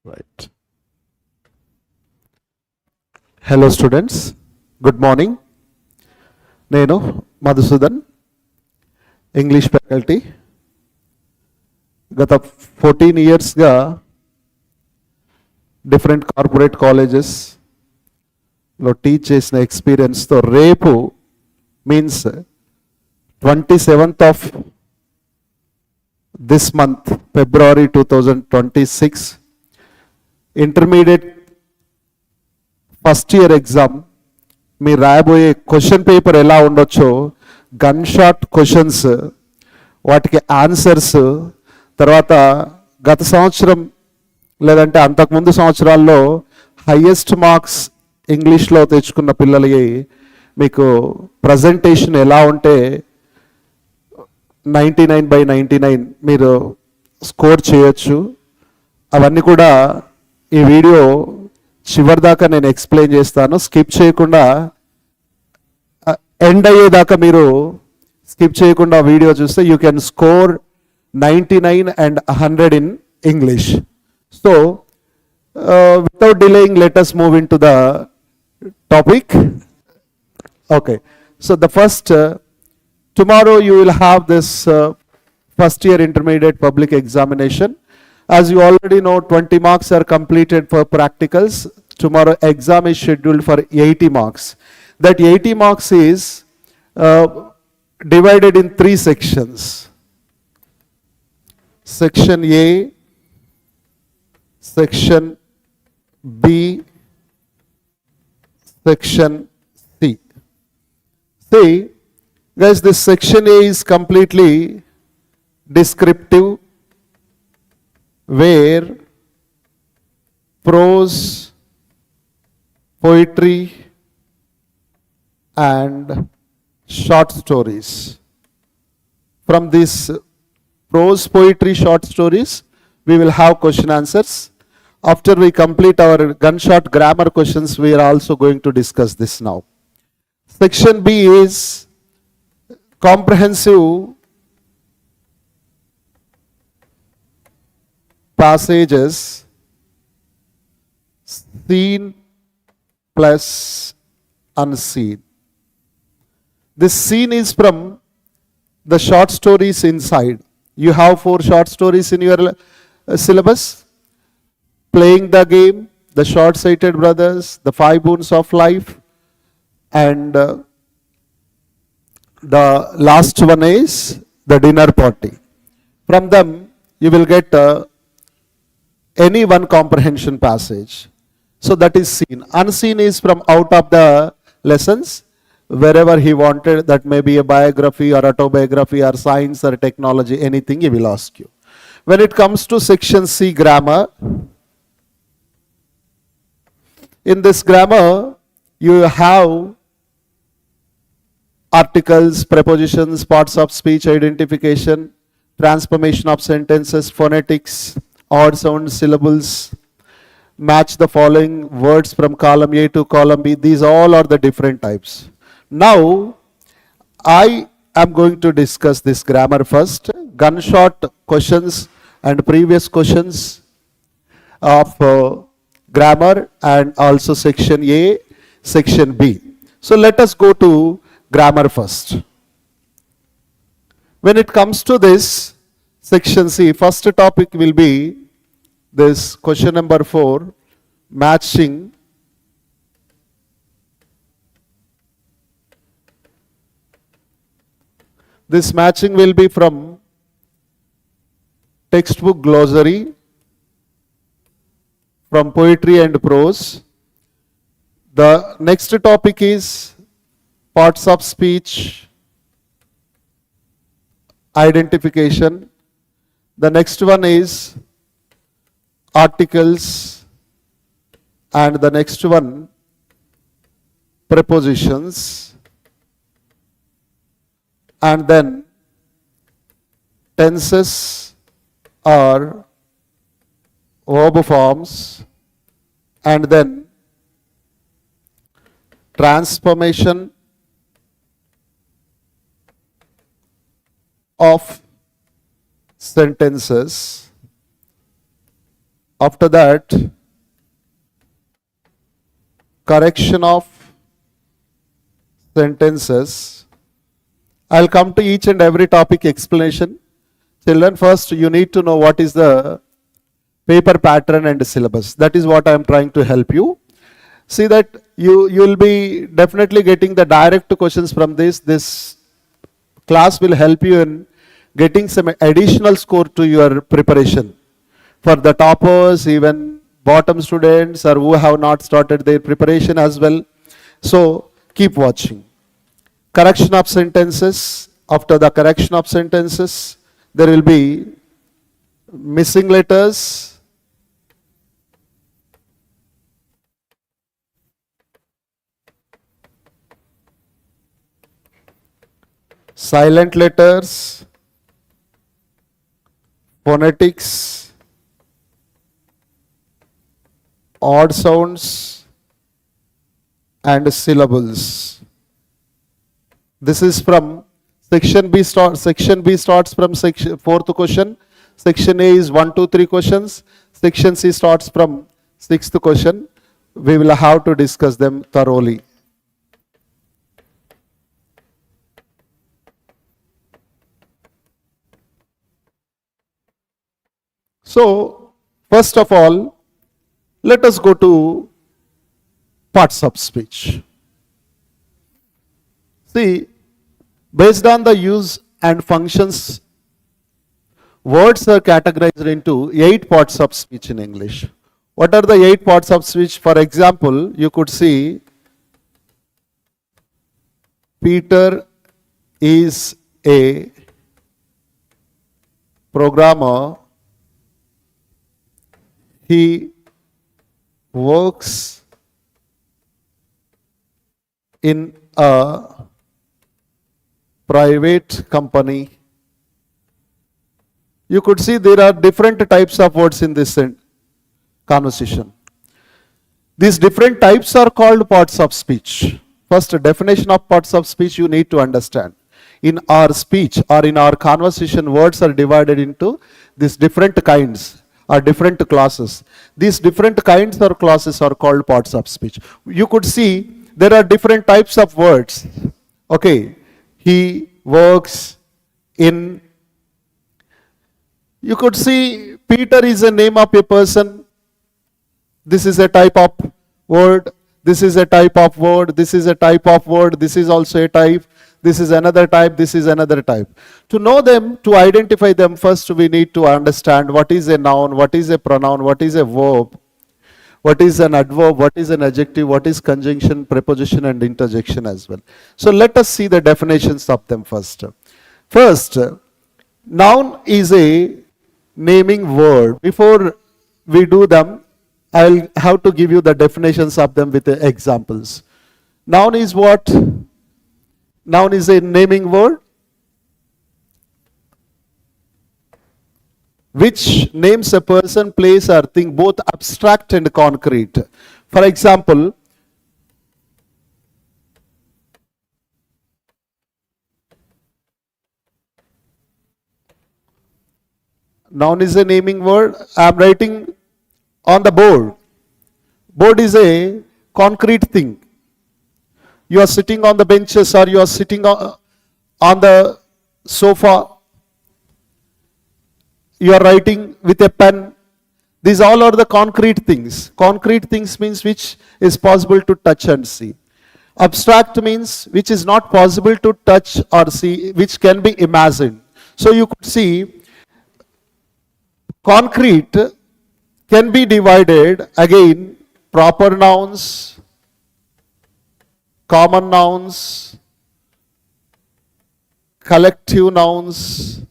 Right. Hello students. Good morning. నేను Madhusudan English faculty. గత 14 ఇయర్స్గా డిఫరెంట్ కార్పొరేట్ కాలేజెస్లో టీచ్ చేసిన ఎక్స్పీరియన్స్తో రేపు means 27th of this month, February 2026, intermediate first year exam మీరు రాయబోయే క్వశ్చన్ పేపర్ ఎలా ఉండొచ్చో, గన్ షాట్ క్వశ్చన్స్, వాటికి ఆన్సర్స్, తర్వాత గత సంవత్సరం లేదంటే అంతకుముందు సంవత్సరాల్లో హయ్యెస్ట్ మార్క్స్ ఇంగ్లీష్లో తెచ్చుకున్న పిల్లలకి మీకు ప్రజెంటేషన్ ఎలా ఉంటే 99/99 మీరు స్కోర్ చేయొచ్చు. అవన్నీ కూడా ఈ వీడియో చివరి దాకా నేను ఎక్స్ప్లెయిన్ చేస్తాను. స్కిప్ చేయకుండా ఎండ్ అయ్యేదాకా మీరు స్కిప్ చేయకుండా వీడియో చూస్తే you can score 99 and 100 in English. So without delaying, let us move into the topic. Okay, so the first tomorrow you will have this first year intermediate public examination. As you already know, 20 marks are completed for practicals. Tomorrow exam is scheduled for 80 marks. That 80 marks is divided in 3 sections. Section A, Section B, Section C. See, guys, this section A is completely descriptive, where prose, poetry and short stories. From this prose, poetry, short stories, we will have question answers. After we complete our gunshot grammar questions, we are also going to discuss this now. Section B is comprehensive passages, seen plus unseen. This scene is from the short stories inside. You have 4 short stories in your syllabus. Playing the game, the short-sighted brothers, the 5 boons of life, and the last one is the dinner party. From them you will get any one comprehension passage. So that is seen. Unseen is from out of the lessons, wherever he wanted. That may be a biography or autobiography or science or technology, anything he will ask you. When it comes to section C, grammar, in this grammar you have articles, prepositions, parts of speech identification, transformation of sentences, phonetics, odd sound syllables, match the following words from column A to column B. These all are the different types. Now I am going to discuss this grammar first. Gunshot questions and previous questions of grammar, and also section A, section B. So let us go to grammar first. When it comes to this section C, first topic will be this question number 4, matching this matching will be from textbook glossary, from poetry and prose. The next topic is parts of speech identification. The next one is articles, and the next one prepositions, and then tenses or verb forms, and then transformation of sentences After that, correction of sentences. I'll come to each and every topic explanation. Children, first you need to know what is the paper pattern and syllabus. That is what I am trying to help you. See that you will be definitely getting the direct questions from this. This class will help you in getting some additional score to your preparation. For the toppers, even bottom students, or who have not started their preparation as well. So keep watching. Correction of sentences. After the correction of sentences, there will be missing letters, silent letters, phonetics, odd sounds, and syllables. This is from section B. Section B starts from section 4th question. Section A is 1, 2, 3 questions. Section C starts from 6th question. We will have to discuss them thoroughly. So, first of all, let us go to parts of speech. See, based on the use and functions, words are categorized into 8 parts of speech in English. What are the 8 parts of speech? For example, you could see Peter is a programmer. He works in a private company. You could see there are different types of words in this conversation. These different types are called parts of speech. First, definition of parts of speech you need to understand. In our speech or in our conversation, words are divided into these different kinds or different classes. These different kinds or classes are called parts of speech. You could see there are different types of words. Okay, he works in. You could see Peter is a name of a person. This is a type of word. This is a type of word. This is a type of word. This is also a type. This is another type. This is another type. To know them, to identify them, first we need to understand what is a noun, what is a pronoun, what is a verb, what is an adverb, what is an adjective, what is conjunction, preposition, and interjection as well. So let us see the definitions of them first. First, noun is a naming word. Before we do them, I'll have to give you the definitions of them with the examples. Noun is what? Noun is a naming word which names a person, place, or thing, both abstract and concrete. For example, noun is a naming word. I am writing on the board. Board is a concrete thing. You are sitting on the benches or you are sitting on the sofa. You are writing with a pen. These all are the concrete things. Concrete things means which is possible to touch and see. Abstract means which is not possible to touch or see, which can be imagined. So you could see concrete can be divided again, proper nouns, common nouns, collective nouns,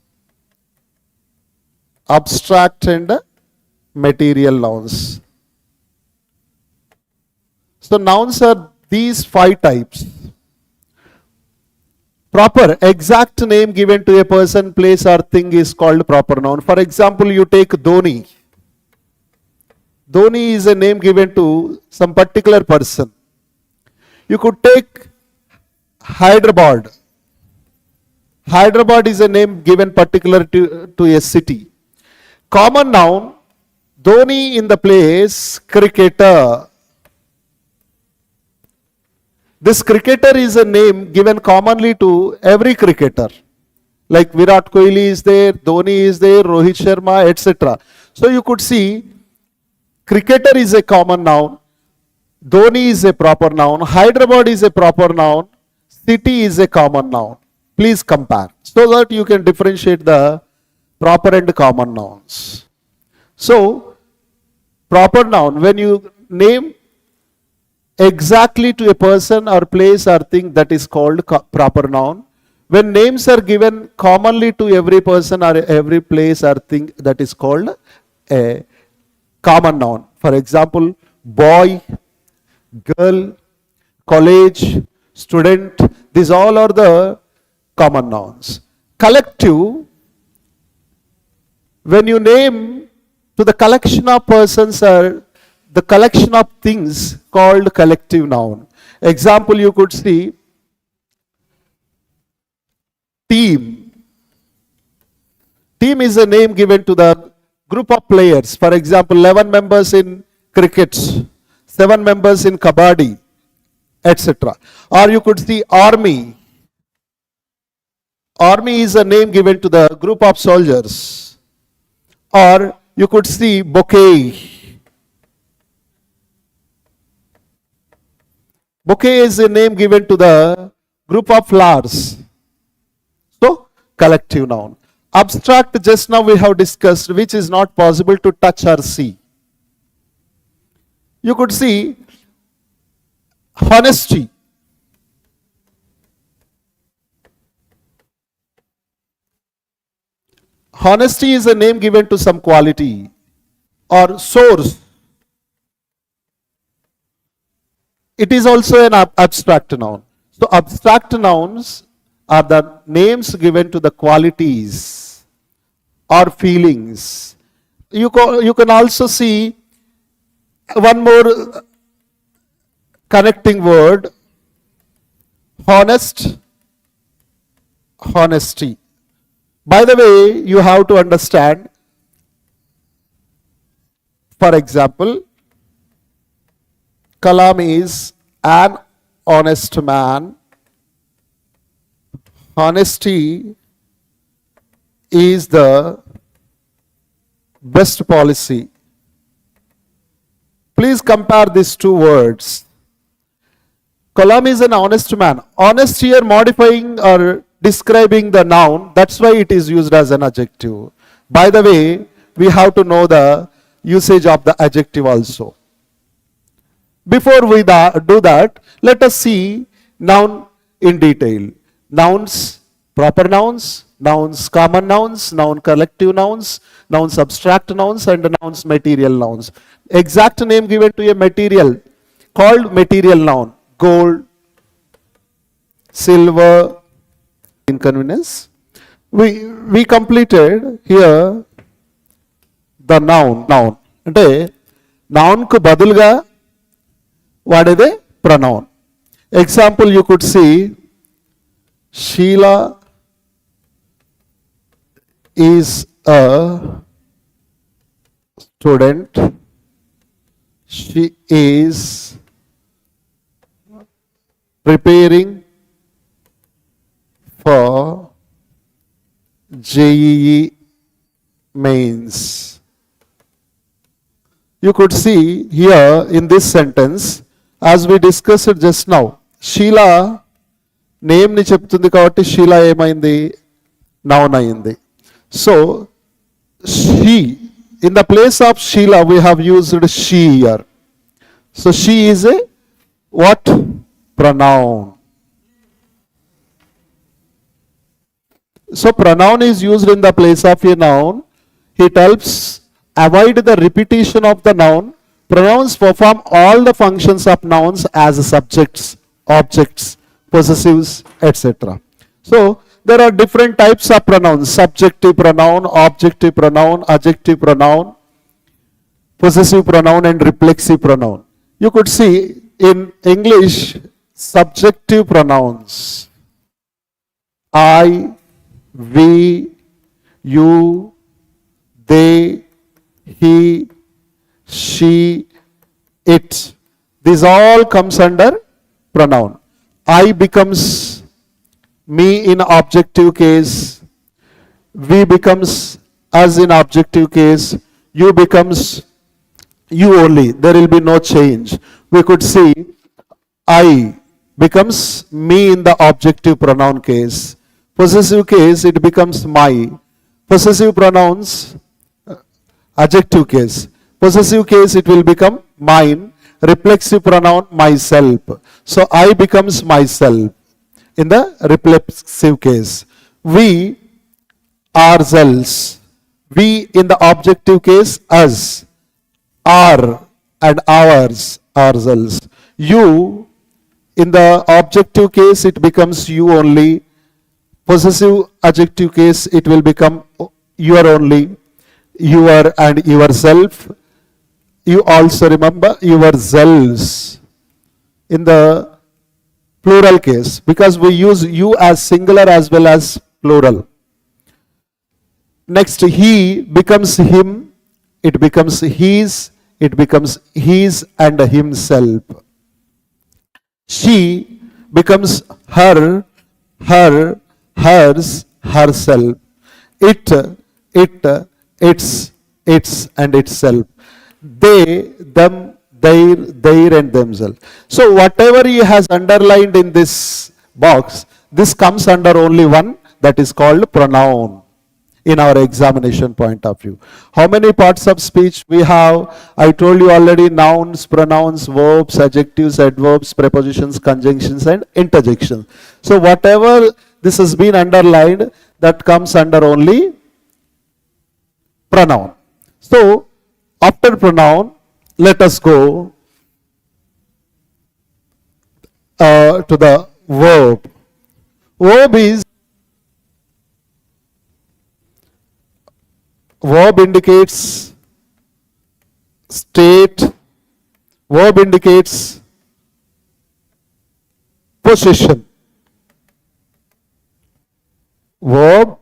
abstract and material nouns. So nouns are these 5 types. Proper, exact name given to a person, place, or thing is called proper noun. For example, you take Dhoni. Dhoni is a name given to some particular person. You could take Hyderabad. Hyderabad is a name given particular to a city. Common noun, Dhoni in the place cricketer. This cricketer is a name given commonly to every cricketer. Like Virat Kohli is there, Dhoni is there, Rohit Sharma, etc. So you could see cricketer is a common noun, Dhoni is a proper noun, Hyderabad is a proper noun, city is a common noun. Please compare so that you can differentiate the proper and common nouns. So, proper noun, when you name exactly to a person or place or thing, that is called proper noun. When names are given commonly to every person or every place or thing, that is called a common noun. For example, boy, girl, college, student, these all are the common nouns. Collective, when you name to the collection of persons or the collection of things called collective noun. Example, you could see team. Team is a name given to the group of players. For example, 11 members in cricket, 7 members in kabaddi, etc. Or you could see army. Army is a name given to the group of soldiers. Or you could see bouquet. Bouquet is a name given to the group of flowers. So, collective noun. Abstract, just now we have discussed, which is not possible to touch or see. You could see honesty. Honesty is a name given to some quality. Or source. It is also an abstract noun. So abstract nouns are the names given to the qualities or feelings. You can also see one more connecting word, honest, honesty. By the way, you have to understand, for example, Kalam is an honest man. Honesty is the best policy. Please compare these two words. Kalam is an honest man. Honest here modifying or describing the noun. That's why it is used as an adjective. By the way, we have to know the usage of the adjective also. Before we do that, let us see noun in detail. Nouns, proper nouns, nouns, common nouns, noun collective nouns, nouns abstract nouns, and nouns material nouns. Exact name given to a material called material noun. Gold, silver, inconvenience. We completed here the noun. అంటే noun కు బదులుగా వాడేదే pronoun. Example, you could see Sheila is a student. She is preparing for JEE mains. You could see here in this sentence, as we discussed it just now, Sheila name ni చెప్తుంది కాబట్టి Sheila ఏమైంది? Noun అయింది. So she, in the place of Sheila we have used she here. So she is a what? Pronoun. So pronoun is used in the place of a noun. It helps avoid the repetition of the noun. Pronouns perform all the functions of nouns as subjects, objects, possessives, etc. So there are different types of pronouns: subjective pronoun, objective pronoun, adjective pronoun, possessive pronoun, and reflexive pronoun. You could see in English subjective pronouns: I, we, you, they, he, she, it. This all comes under pronoun. I becomes me in objective case. We becomes us in objective case. You becomes you only. There will be no change. We could see I becomes me in the objective pronoun case. Possessive case, it becomes my. Possessive pronouns, adjective case. Possessive case, it will become mine. Reflexive pronoun, myself. So I becomes myself in the reflexive case. We, ourselves. We in the objective case, us. Our and ours, ourselves. You in the objective case, it becomes you only. Possessive adjective case, it will become your only, your and yourself. You also remember yourselves in the plural case, because we use you as singular as well as plural. Next, he becomes him, it becomes his, it becomes his and himself. She becomes her, her, hers, herself. It, its and itself. They, them, their and themselves. So whatever he has underlined in this box, this comes under only one, that is called pronoun in our examination point of view. How many parts of speech we have? I told you already: nouns, pronouns, verbs, adjectives, adverbs, prepositions, conjunctions and interjections. So whatever this has been underlined, that comes under only pronoun. So after pronoun, let us go to the verb. Verb indicates state. Verb indicates position. Verb,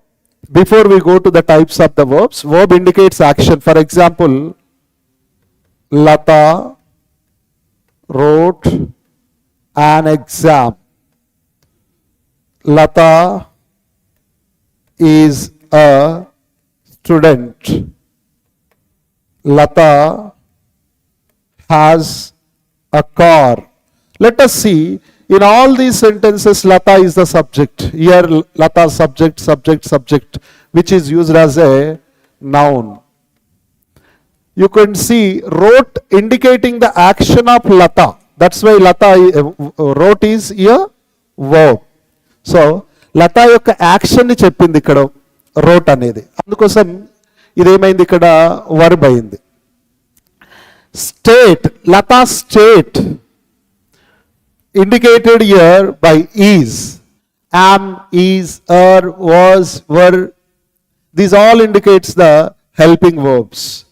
before we go to the types of the verbs, verb indicates action. For example, Lata wrote an exam. Lata is a student. Lata has a car. Let us see, in all these sentences, Lata is the subject. Here, Lata subject, subject, subject, which is used as a noun. You can see wrote indicating the action of Lata. That's why Lata wrote is a verb. So Lata యొక్క action ని చెప్పింది ఇక్కడ wrote అనేది. అందుకోసం ఇదేమైంది ఇక్కడ verb అయింది. State, Lata state indicated here by is. Am, is, are, was, were. These all indicates the helping verbs.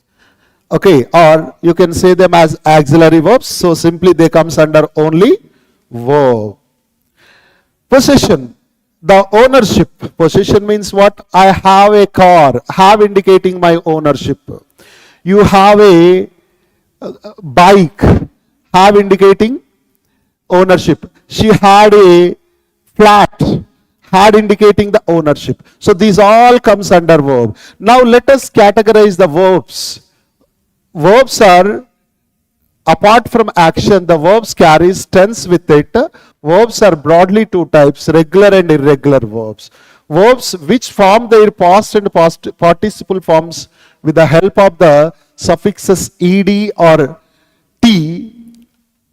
Okay, or you can say them as auxiliary verbs. So simply they comes under only verb. Possession, the ownership. Possession means what? I have a car. Have indicating my ownership. You have a bike. Have indicating ownership. She had a flat. Had indicating the ownership. So these all comes under verb. Now let us categorize the verbs. Verbs are, apart from action, the verbs carries tense with it. Verbs are broadly two types: regular and irregular verbs. Verbs which form their past and past participle forms with the help of the suffixes ed or t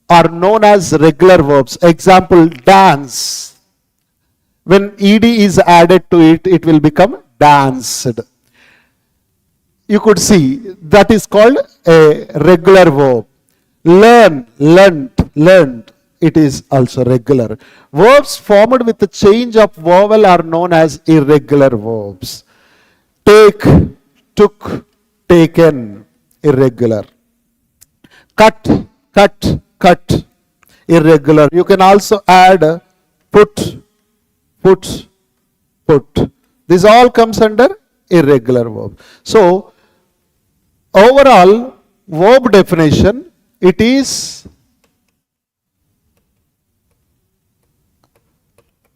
are known as regular verbs. Example, dance. When ed is added to it, it will become danced. You could see that is called a regular verb. Learn, learned. It is also regular. Verbs formed with the change of vowel are known as irregular verbs. Take, took, taken, irregular. Cut, irregular. You can also add put. This all comes under irregular verb. So overall, verb definition, it is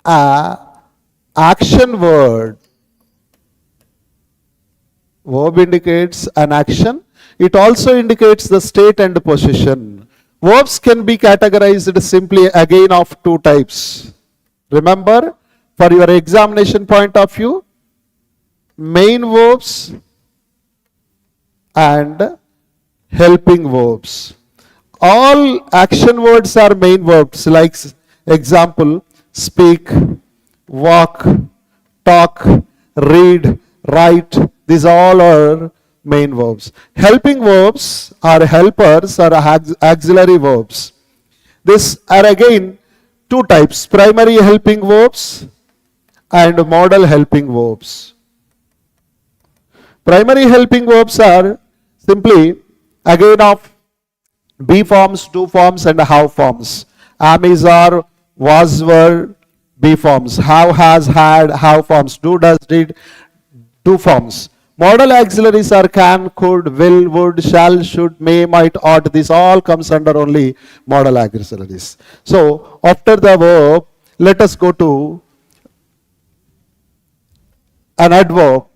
a action word. Verb indicates an action. It also indicates the state and position. Verbs can be categorized simply again of two types. Remember, for your examination point of view, main verbs and helping verbs. All action words are main verbs, like example, speak, walk, talk, read, write. These all are main verbs. Helping verbs are helpers or auxiliary verbs. These are again two types, primary helping verbs and modal helping verbs. Primary helping verbs are simply again of be forms, do forms and have forms. Am, is, are, was, were, be forms. Have, has, had, have forms. Do, does, did, do forms. Modal auxiliaries are can, could, will, would, shall, should, may, might, ought. This all comes under only modal auxiliaries. So after the verb, let us go to an adverb.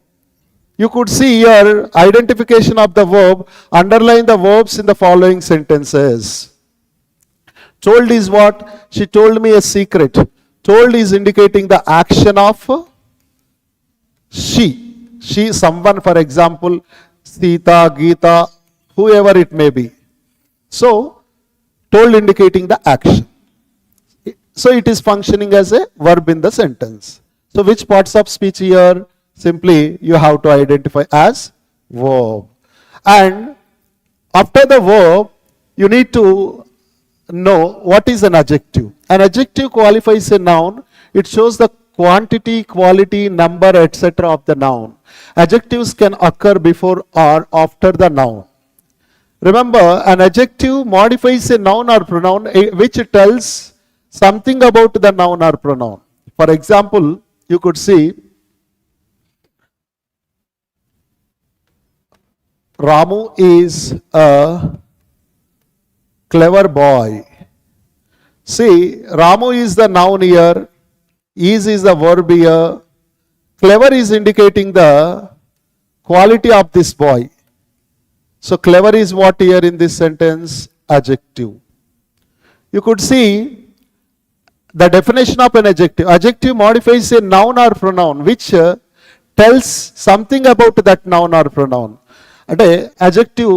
You could see here identification of the verb. Underline the verbs in the following sentences. Told is what? She told me a secret. Told is indicating the action of she. She, someone, for example, Sita, Geeta, whoever it may be. So, told indicating the action. So, it is functioning as a verb in the sentence. So, which parts of speech here? Simply, you have to identify as verb. And after the verb, you need to know what is an adjective. An adjective qualifies a noun. It shows the quantity, quality, number, etc. of the noun. Adjectives can occur before or after the noun. Remember, an adjective modifies a noun or pronoun which tells something about the noun or pronoun. For example, you could see Ramu is a clever boy. See, Ramu is the noun here. Is the verb here. Clever is indicating the quality of this boy. So clever is what here in this sentence? Adjective. You could see the definition of an adjective. Adjective modifies a noun or pronoun which tells something about that noun or pronoun. అంటే adjective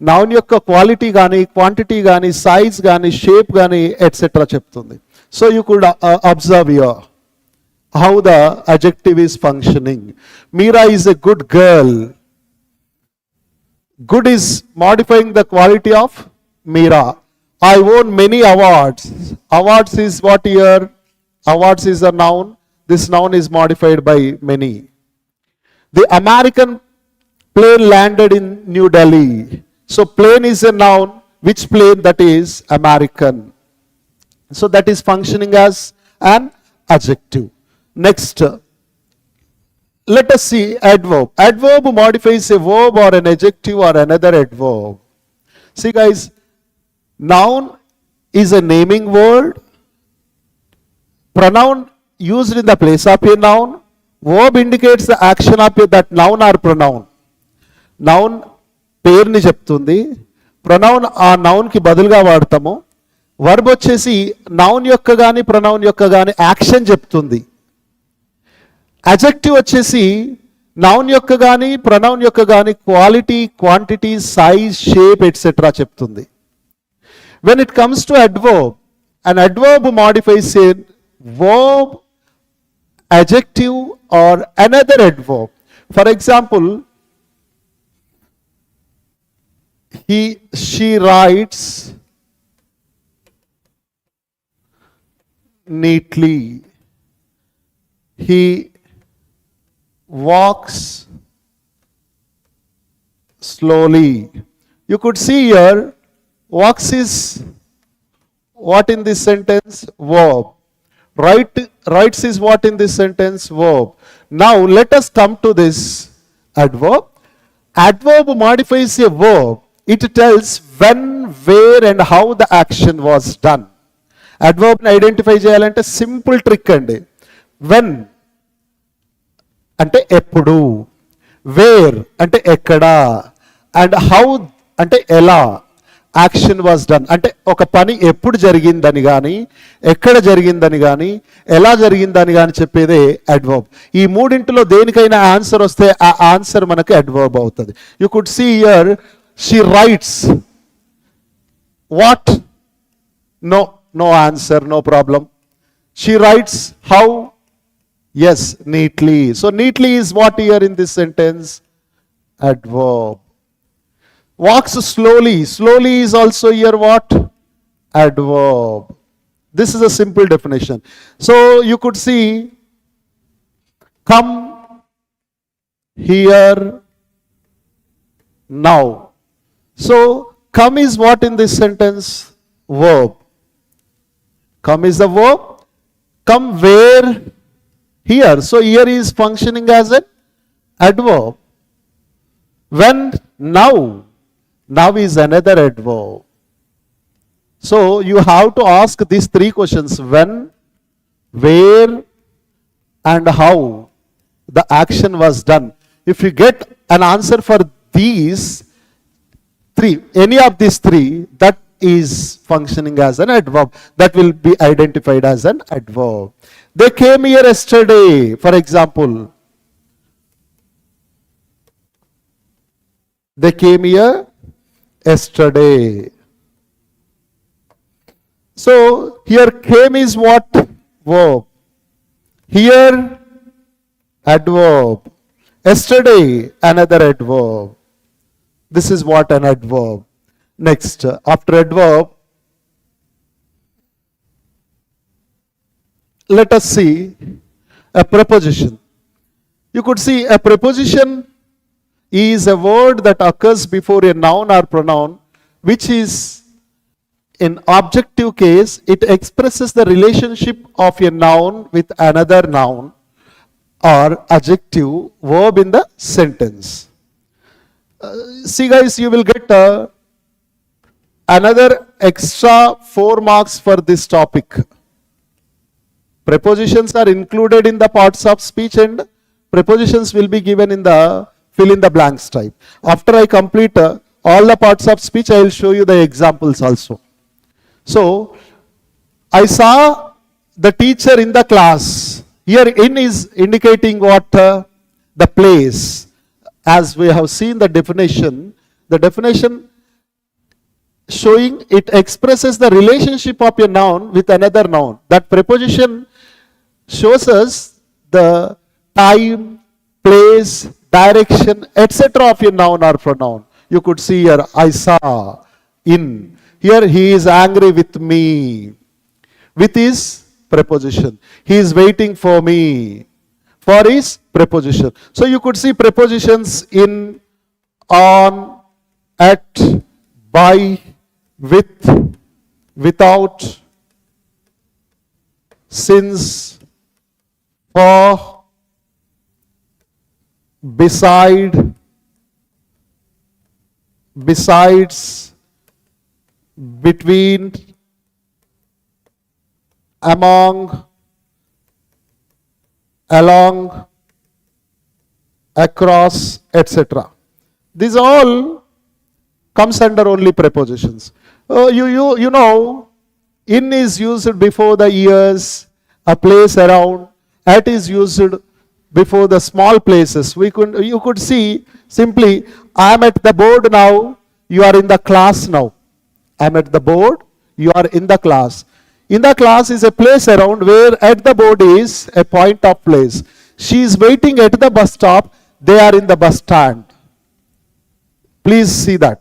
noun యొక్క quality కానీ quantity కానీ size కానీ shape కానీ etcetera చెప్తుంది. So you could observe here how the adjective is functioning. Meera is a good girl. Good is modifying the quality of Meera. I won many awards. Awards is what here? Awards is a noun. This noun is modified by many. The American plane landed in New Delhi. So plane is a noun. Which plane? That is American. So that is functioning as an adjective. Next, let us see adverb. Adverb modifies a verb or an adjective or another adverb. See guys, noun is a naming word. Pronoun used in the place of a noun. Verb indicates the action of that noun or pronoun. Noun పేరుని చెప్తుంది. Pronoun ఆ నౌన్కి బదులుగా వాడతాము. Verb వచ్చేసి noun యొక్క కానీ pronoun యొక్క కానీ యాక్షన్ చెప్తుంది. అడ్జెక్టివ్ వచ్చేసి నౌన్ యొక్క కానీ ప్రొనౌన్ యొక్క కానీ quality, quantity, size, shape etcetera చెప్తుంది. When it comes to adverb, an adverb modifies a verb, adjective or another adverb. For example, she writes neatly. He walks slowly. You could see here, walks is what in this sentence? Verb. Writes is what in this sentence? Verb. Now let us come to this adverb. Adverb modifies a verb. It tells when, where and how the action was done. Adverb ని identify చేయాలంటే simple trick అండి. When అంటే ఎప్పుడు, wear అంటే ఎక్కడ, and how అంటే ఎలా action was done అంటే ఒక పని ఎప్పుడు జరిగిందని కానీ, ఎక్కడ జరిగిందని కానీ, ఎలా జరిగిందని కానీ చెప్పేదే అడ్వర్బ్. ఈ మూడింటిలో దేనికైనా ఆన్సర్ వస్తే ఆ ఆన్సర్ మనకి అడ్వర్బ్ అవుతుంది. You could see here she writes. What? No answer, no problem. She writes how? Yes, neatly. So neatly is what here in this sentence? Adverb. Walks slowly. Slowly is also here what? Adverb. This is a simple definition. So you could see, come here now. So come is what in this sentence? Verb. Come is the verb. Come where? Here. So here is functioning as an adverb. When? Now. Now is another adverb. So you have to ask these three questions: when, where and how the action was done. If you get an answer for these three, any of these three, that is functioning as an adverb. That will be identified as an adverb. They came here yesterday, for example. They came here yesterday. So here came is what? Verb. Here adverb. Yesterday another adverb. This is what an adverb. Next, after adverb, let us see a preposition. You could see a preposition is a word that occurs before a noun or pronoun, which is in objective case, it expresses the relationship of a noun with another noun or adjective verb in the sentence. See guys, you will get another extra 4 marks for this topic. Prepositions are included in the parts of speech and prepositions will be given in the fill in the blanks type. After I complete all the parts of speech, I will show you the examples also. So, I saw the teacher in the class. Here in is indicating what? The place. As we have seen the definition showing it expresses the relationship of a noun with another noun. That preposition shows us the time, place, direction, etc. of a noun or pronoun. You could see here, I saw, in. Here, he is angry with me. With is preposition. He is waiting for me. For is preposition. So you could see prepositions in, on, at, by, with, without, since, for, beside, besides, between, among, along, across, etc. These all comes under only prepositions. You know, in is used before the ears, a place around, at is used before the small places. You could see simply, I am at the board now, you are in the class now. I am at the board, you are in the class. In the class is a place around where at the board is a point of place. She is waiting at the bus stop, they are in the bus stand. Please see that.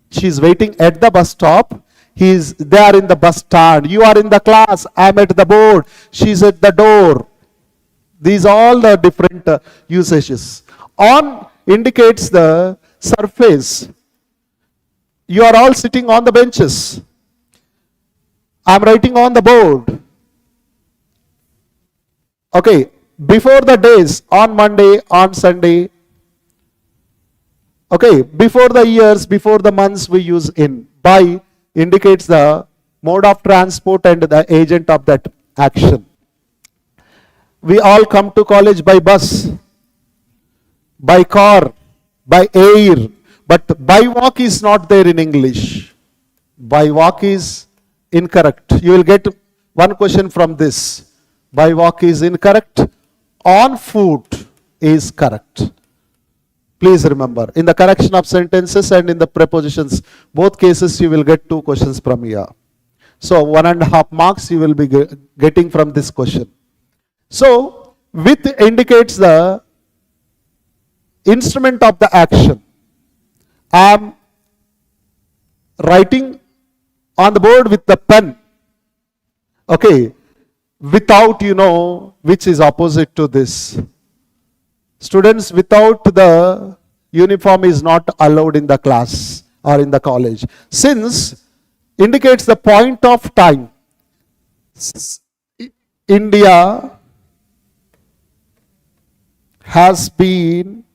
She is waiting at the bus stop, they are in the bus stand. You are in the class, I am at the board, she is at the door. These are all the different usages. On indicates the surface. You are all sitting on the benches. I am writing on the board. Okay, before the days, on Monday, on Sunday. Okay, before the years, before the months, we use in. By indicates the mode of transport and the agent of that action. We all come to college by bus, by car, by air, but by walk is not there in English. By walk is incorrect. You will get one question from this. By walk is incorrect. On foot is correct. Please remember, in the correction of sentences and in the prepositions, both cases you will get 2 questions from here. So 1.5 marks you will be getting from this question. So with indicates the instrument of the action. I am writing on the board with the pen. Okay, without which is opposite to this. Students without the uniform is not allowed in the class or in the college. Since indicates the point of time. India has been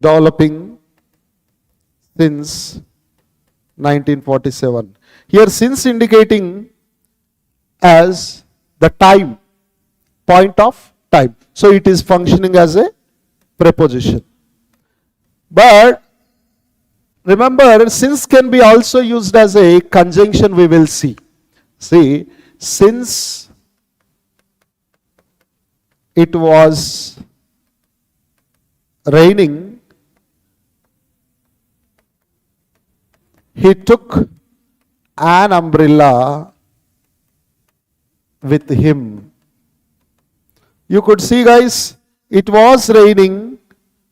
developing since 1947. Here since indicating as the time, point of time. So it is functioning as a preposition. But remember, since can be also used as a conjunction, we will see. See, since it was raining, he took an umbrella with him. You could see, guys, it was raining,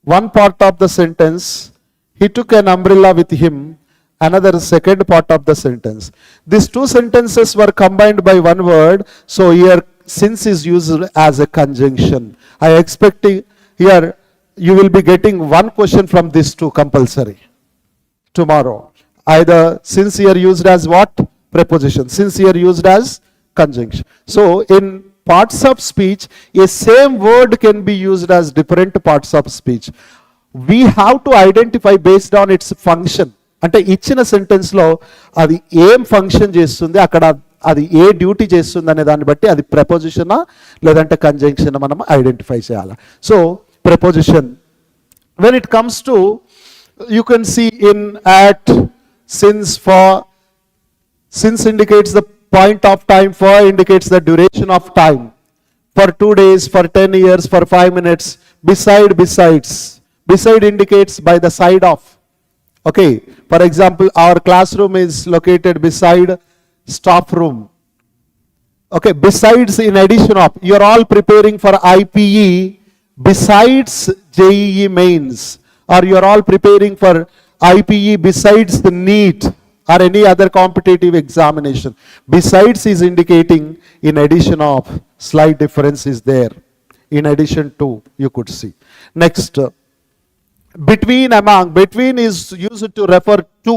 one part of the sentence, he took an umbrella with him, another second part of the sentence. These 2 sentences were combined by one word, so here since is used as a conjunction. I expect here you will be getting 1 question from these 2 compulsory tomorrow. Either since here used as what? Preposition. Since here used as conjunction. So in parts of speech, a same word can be used as different parts of speech. We have to identify based on its function. అంటే ఇచ్చిన సెంటెన్స్లో అది ఏం function చేస్తుంది, అక్కడ అది ఏ duty చేస్తుంది అనే దాన్ని బట్టి అది ప్రపోజిషనా లేదంటే కంజంక్షన్ మనం ఐడెంటిఫై చేయాలి. So preposition, when it comes to, you can see in, at, since, for. Since indicates the point of time, for indicates the duration of time. For 2 days, for 10 years, for 5 minutes. Beside, besides. Beside indicates by the side of. Okay, for example, our classroom is located beside staff room. Okay, besides, in addition of. You are all preparing for IPE besides JEE mains, or you are all preparing for IPE besides the NEET or any other competitive examination. Besides is indicating in addition of, slight difference is there. In addition to, you could see. Next, between, among. Between is used to refer to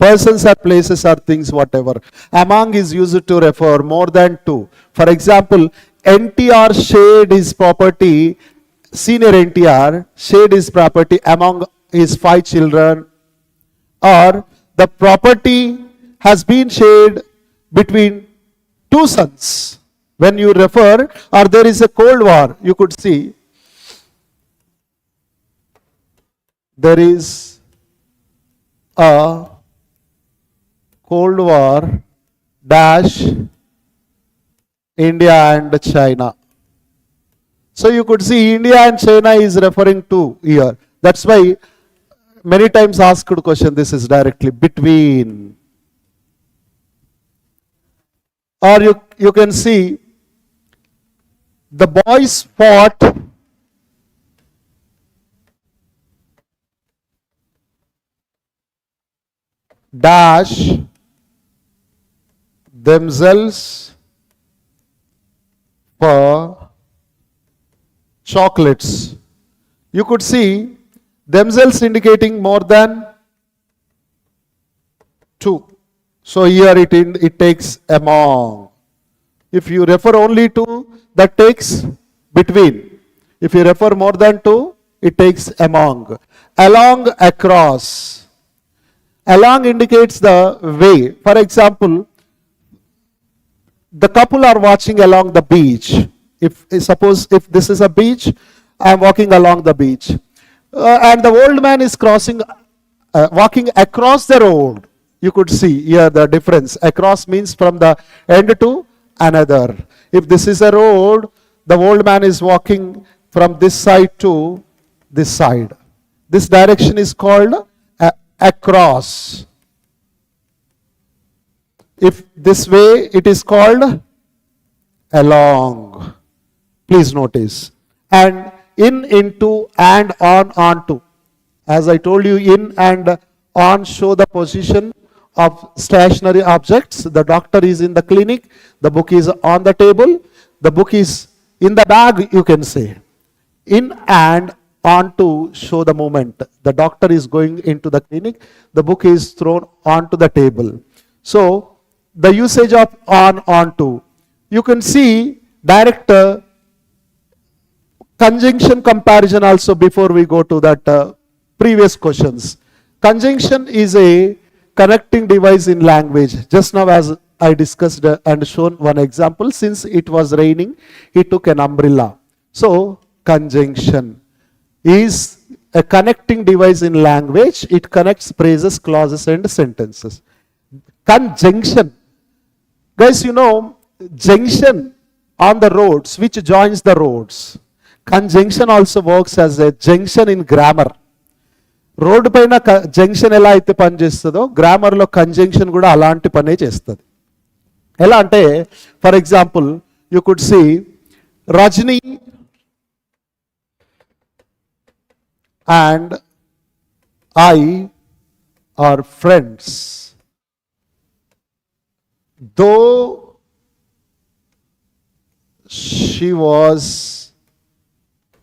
persons or places or things, whatever. Among is used to refer more than to. For example, NTR shared his property, senior NTR shared his property among his 5 children, or the property has been shared between 2 sons. When you refer, or there is a Cold War, you could see there is a Cold War dash India and China. So you could see India and China is referring to here. That's why many times asked question, this is directly between. Or you can see the boys fought dash themselves for chocolates. You could see themselves indicating more than 2. So here it takes among. If you refer only to that takes between. If you refer more than two, it takes among. Along, across. Along indicates the way. For example, the couple are watching along the beach. Suppose if this is a beach, I am walking along the beach. And the old man is walking across the road. You could see here the difference. Across means from the end to another. If this is a road, the old man is walking from this side to this side. This direction is called across. If this way, it is called along. Please notice. And in, into, and on, onto. As I told you, in and on show the position of stationary objects. The doctor is in the clinic. The book is on the table. The book is in the bag, you can say. In and on to show the movement. The doctor is going into the clinic. The book is thrown onto the table. So, the usage of on to. You can see direct conjunction comparison also before we go to that previous questions. Conjunction is a connecting device in language. Just now as I discussed and shown one example, since it was raining, he took an umbrella. So, conjunction is a connecting device in language. It connects phrases, clauses and sentences. Conjunction. Guys, you know, junction on the roads, which joins the roads. Conjunction also works as a junction in grammar. Road పైన junction ఎలా అయితే పని చేస్తుందో గ్రామర్లో conjunction కూడా అలాంటి పనే చేస్తుంది. ఎలా అంటే for example you could see Rajni and I are friends. Though she was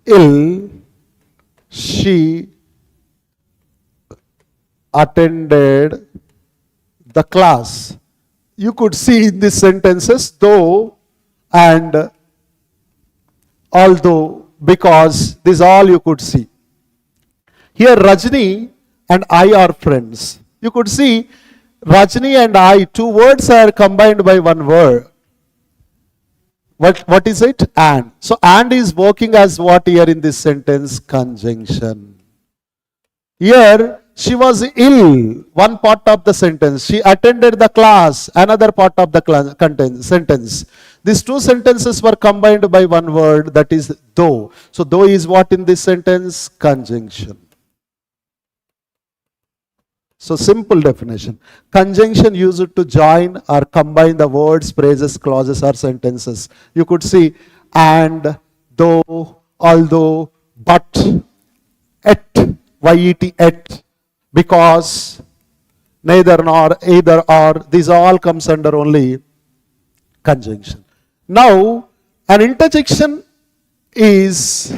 ill, she attended the class. You could see in these sentences though and although, because, this all you could see. Here Rajni and I are friends. You could see Rajni and I, two words are combined by one word. What is it? And. So and is working as what here in this sentence? Conjunction. Here she was ill, one part of the sentence. She attended the class, another part of the sentence. These two sentences were combined by one word, that is though. So though is what in this sentence? Conjunction. So simple definition. Conjunction used to join or combine the words, phrases, clauses or sentences. You could see and, though, although, but, et, yet, because, neither nor, either or, these all comes under only conjunction. Now, an interjection is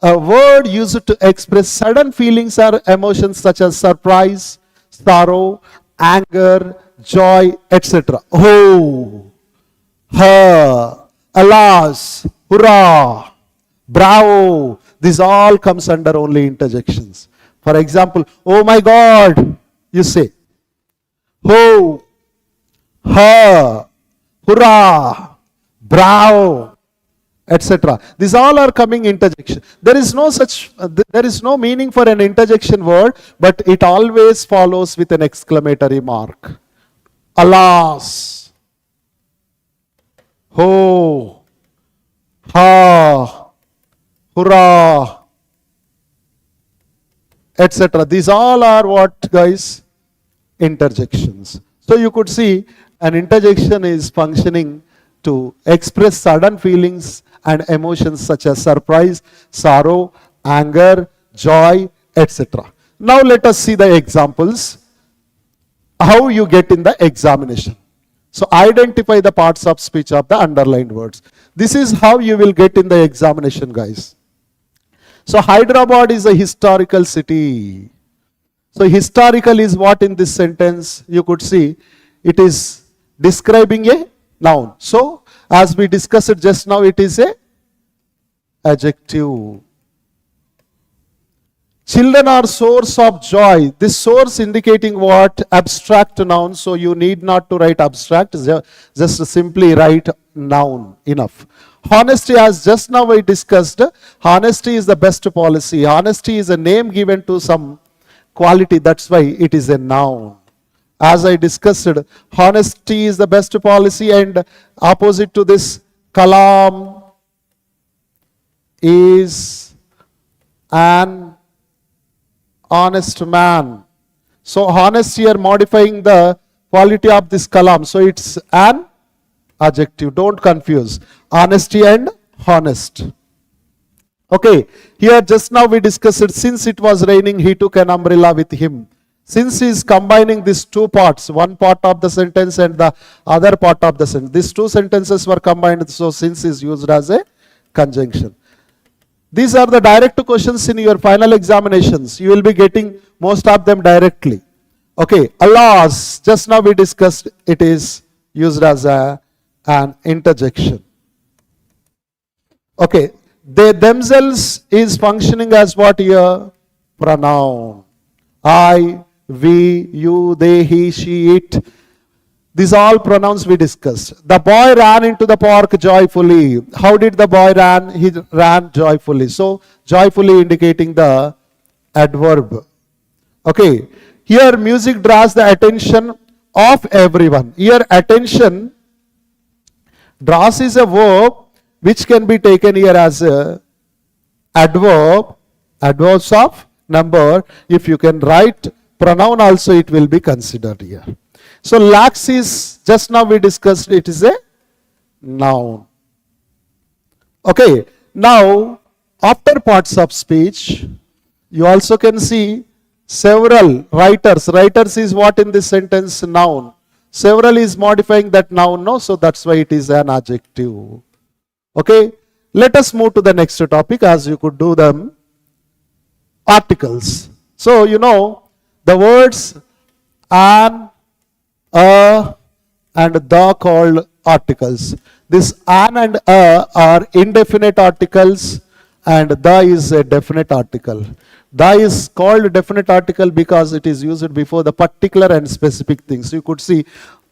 a word used to express sudden feelings or emotions such as surprise, sorrow, anger, joy, etc. Oh, her, alas, hurrah, bravo, this all comes under only interjections. For example, oh my God, you say. Oh, her, hurrah, bravo, etc. These all are coming interjection. There is no meaning for an interjection word, but it always follows with an exclamatory mark. Alas, ho, ha, hurrah, etc. These all are what, guys? Interjections. So you could see an interjection is functioning to express sudden feelings and emotions such as surprise, sorrow, anger, joy, etc. Now let us see the examples. How you get in the examination. So identify the parts of speech of the underlined words. This is how you will get in the examination, guys. So Hyderabad is a historical city. So historical is what in this sentence? You could see it is describing a noun. So As we discussed just now, it is a adjective. Children are source of joy. This source indicating what? Abstract noun. So you need not to write abstract. Just simply write noun. Enough. Honesty, as just now we discussed, honesty is the best policy. Honesty is a name given to some quality. That's why it is a noun. As I discussed, honesty is the best policy, and opposite to this, kalam is an honest man. So honest here modifying the quality of this kalam. So it's an adjective. Don't confuse honesty and honest. Okay, here just now we discussed, since it was raining, he took an umbrella with him. Since he is combining these two parts, one part of the sentence and the other part of the sentence. These two sentences were combined, so since is used as a conjunction. These are the direct questions in your final examinations. You will be getting most of them directly. Okay, alas, just now we discussed, it is used as an interjection. Okay, they themselves is functioning as what here? Pronoun. I, we, you, they, he, she, it. These all pronouns we discussed. The boy ran into the park joyfully. How did the boy ran? He ran joyfully. So joyfully indicating the adverb. Okay. Here music draws the attention of everyone. Here attention, draws is a verb which can be taken here as a adverb. Adverbs of number. If you can write pronoun also, it will be considered here. So lax is, just now we discussed, it is a noun. Okay, now after parts of speech, you also can see several writers. Writers is what in this sentence? Noun. Several is modifying that noun, no? So that's why it is an adjective. Okay, let us move to the next topic, as you could do them. Articles. So you know the words an, a, and the called articles. This an and a are indefinite articles, and the is a definite article. The is called definite article because it is used before the particular and specific things. You could see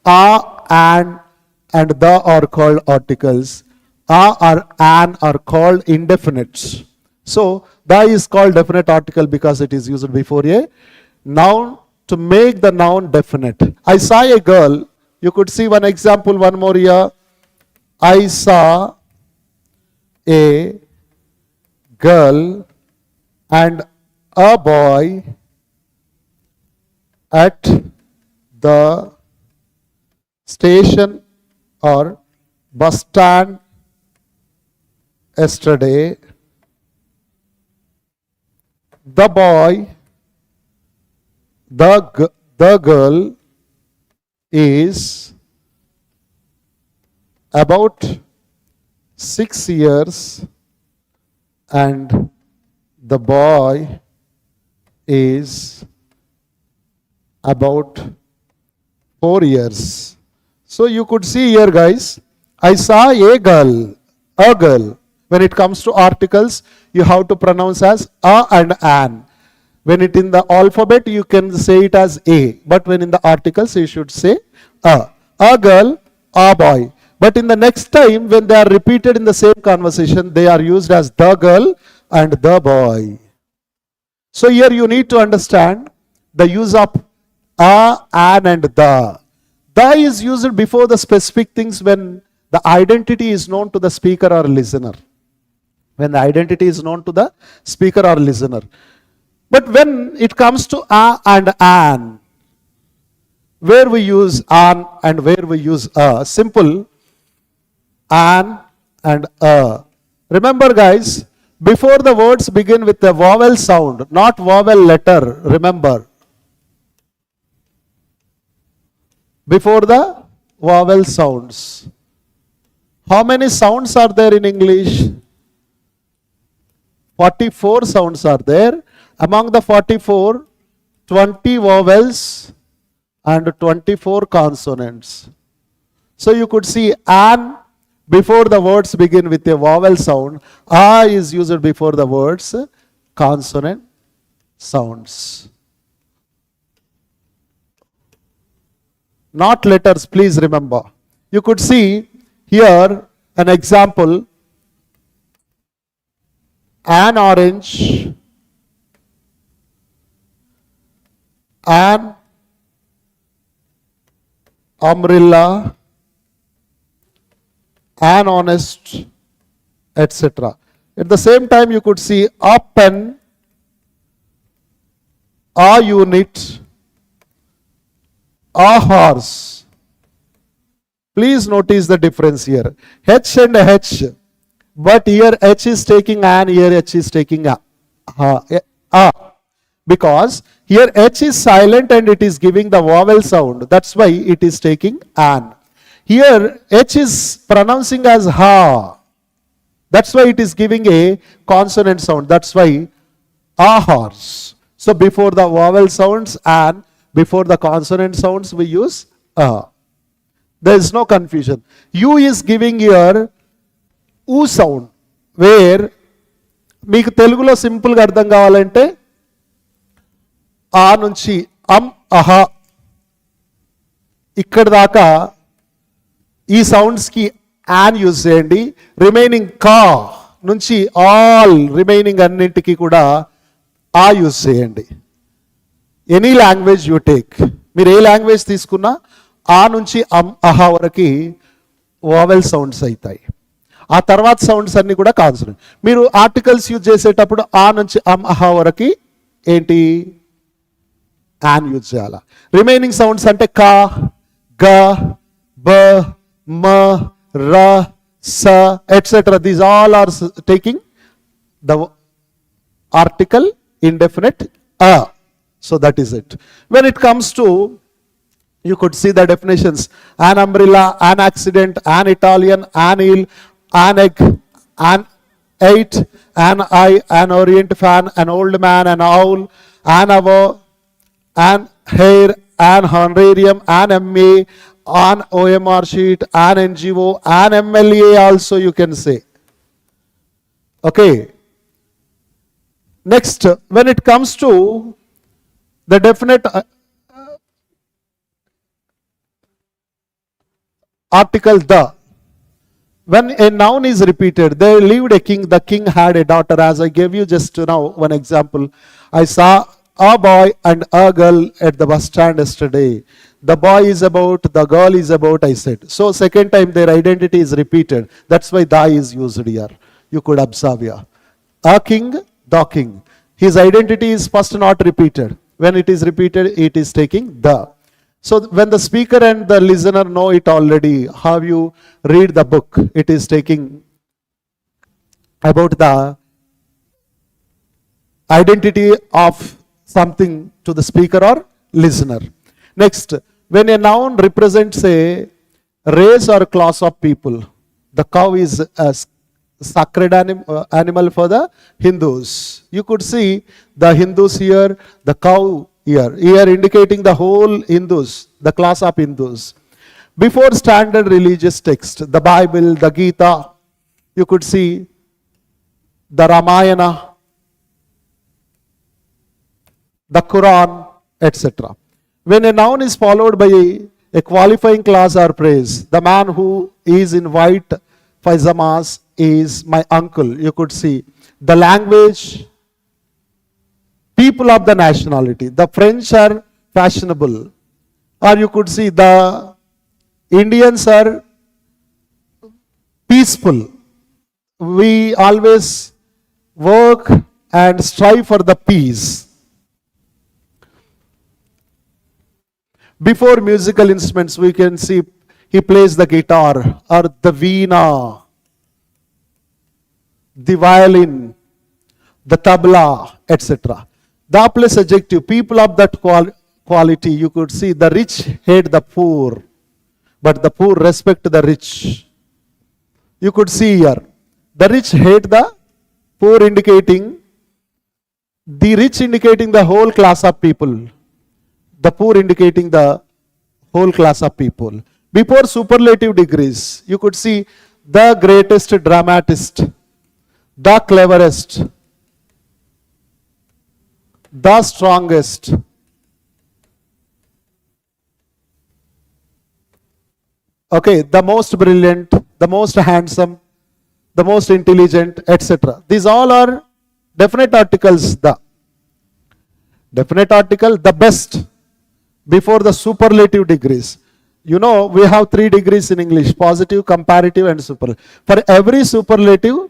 a, and the are called articles. A or an are called indefinites. So the is called definite article because it is used before a noun to make the noun definite. I saw a girl. You could see one example, one more here. I saw a girl and a boy at the station or bus stand yesterday. The boy, the girl is about 6 years and the boy is about 4 years. So you could see here, guys, I saw a girl, a girl. When it comes to articles, you have to pronounce as a and an. When it in the alphabet, you can say it as a. But when in the articles, you should say a. A girl, a boy. But in the next time, when they are repeated in the same conversation, they are used as the girl and the boy. So here you need to understand the use of a, an and the. The is used before the specific things when the identity is known to the speaker or listener. When the identity is known to the speaker or listener. But when it comes to a and an, where we use an and where we use a, simple an and a. Remember, guys, before the words begin with a vowel sound, not vowel letter, remember. Before the vowel sounds. How many sounds are there in English? 44 sounds are there. Among the 44, 20 vowels and 24 consonants. So you could see an before the words begin with a vowel sound, A is used before the words consonant sounds. Not letters, please remember. You could see here an example. An orange, an umbrella, an honest, etc. At the same time, you could see a pen, a unit, a horse. Please notice the difference here. H and H. But here H is taking an, here H is taking a. Because here H is silent and it is giving the vowel sound. That's why it is taking an. Here H is pronouncing as ha. That's why it is giving a consonant sound. That's why a horse. So before the vowel sounds and before the consonant sounds we use a. There is no confusion. U is giving here ఊ sound wear మీకు తెలుగులో సింపుల్గా అర్థం కావాలంటే ఆ నుంచి అహ ఇక్కడ దాకా ఈ సౌండ్స్కి యాన్ యూజ్ చేయండి. రిమైనింగ్ కా నుంచి ఆల్ రిమైనింగ్ అన్నింటికి కూడా ఆ యూజ్ చేయండి. ఎనీ లాంగ్వేజ్ యూ టేక్, మీరు ఏ లాంగ్వేజ్ తీసుకున్నా ఆ నుంచి అహ వరకు వావెల్ సౌండ్స్ అవుతాయి. ఆ తర్వాత సౌండ్స్ అన్ని కూడా కాన్సనెంట్. మీరు ఆర్టికల్స్ యూజ్ చేసేటప్పుడు ఆ నుంచి అహ వరకు ఏంటి యాన్ యూజ్ చేయాలి. రిమైనింగ్ సౌండ్స్ అంటే కా, గ, బ, మ, ర, స etcetera. These all are taking the article indefinite a. So that is it. When it comes to, you could see the definitions: an umbrella, an accident, an Italian, an eel, an egg, an eight, an eye, an orient fan, an old man, an owl, an hour, an hair, an honorarium, an MA, an OMR sheet, an NGO, an MLA also you can say. Okay. Next, when it comes to the definite article the, when a noun is repeated, there lived a king, the king had a daughter, as I gave you just now one example. I saw a boy and a girl at the bus stand yesterday. The boy is about, the girl is about, I said. So second time their identity is repeated. That's why the is used here. You could observe here. A king, the king. His identity is first not repeated. When it is repeated, it is taking the. So when the speaker and the listener know it already, how you read the book, it is taking about the identity of something to the speaker or listener. Next, when a noun represents a race or class of people, the cow is a sacred animal for the Hindus. You could see the Hindus here, the cow here. Here indicating the whole Hindus, the class of Hindus. Before standard religious text, the Bible, the Gita, you could see the Ramayana, the Quran, etc. When a noun is followed by a qualifying clause or phrase, the man who is in white pajamas is my uncle. You could see the language, people of the nationality. The French are fashionable. Or you could see the Indians are peaceful. We always work and strive for the peace. Before musical instruments, we can see he plays the guitar or the veena, the violin, the tabla, etc. The plus adjective, people of that quality, you could see the rich hate the poor, but the poor respect the rich. You could see here, the rich hate the poor, indicating the rich indicating the whole class of people, the poor indicating the whole class of people. Before superlative degrees, you could see the greatest dramatist, the cleverest, the strongest, okay, the most brilliant, the most handsome, the most intelligent, etc. These all are definite articles. The definite article, the best, before the superlative degrees. You know, we have 3 degrees in English: positive, comparative, and superlative. For every superlative,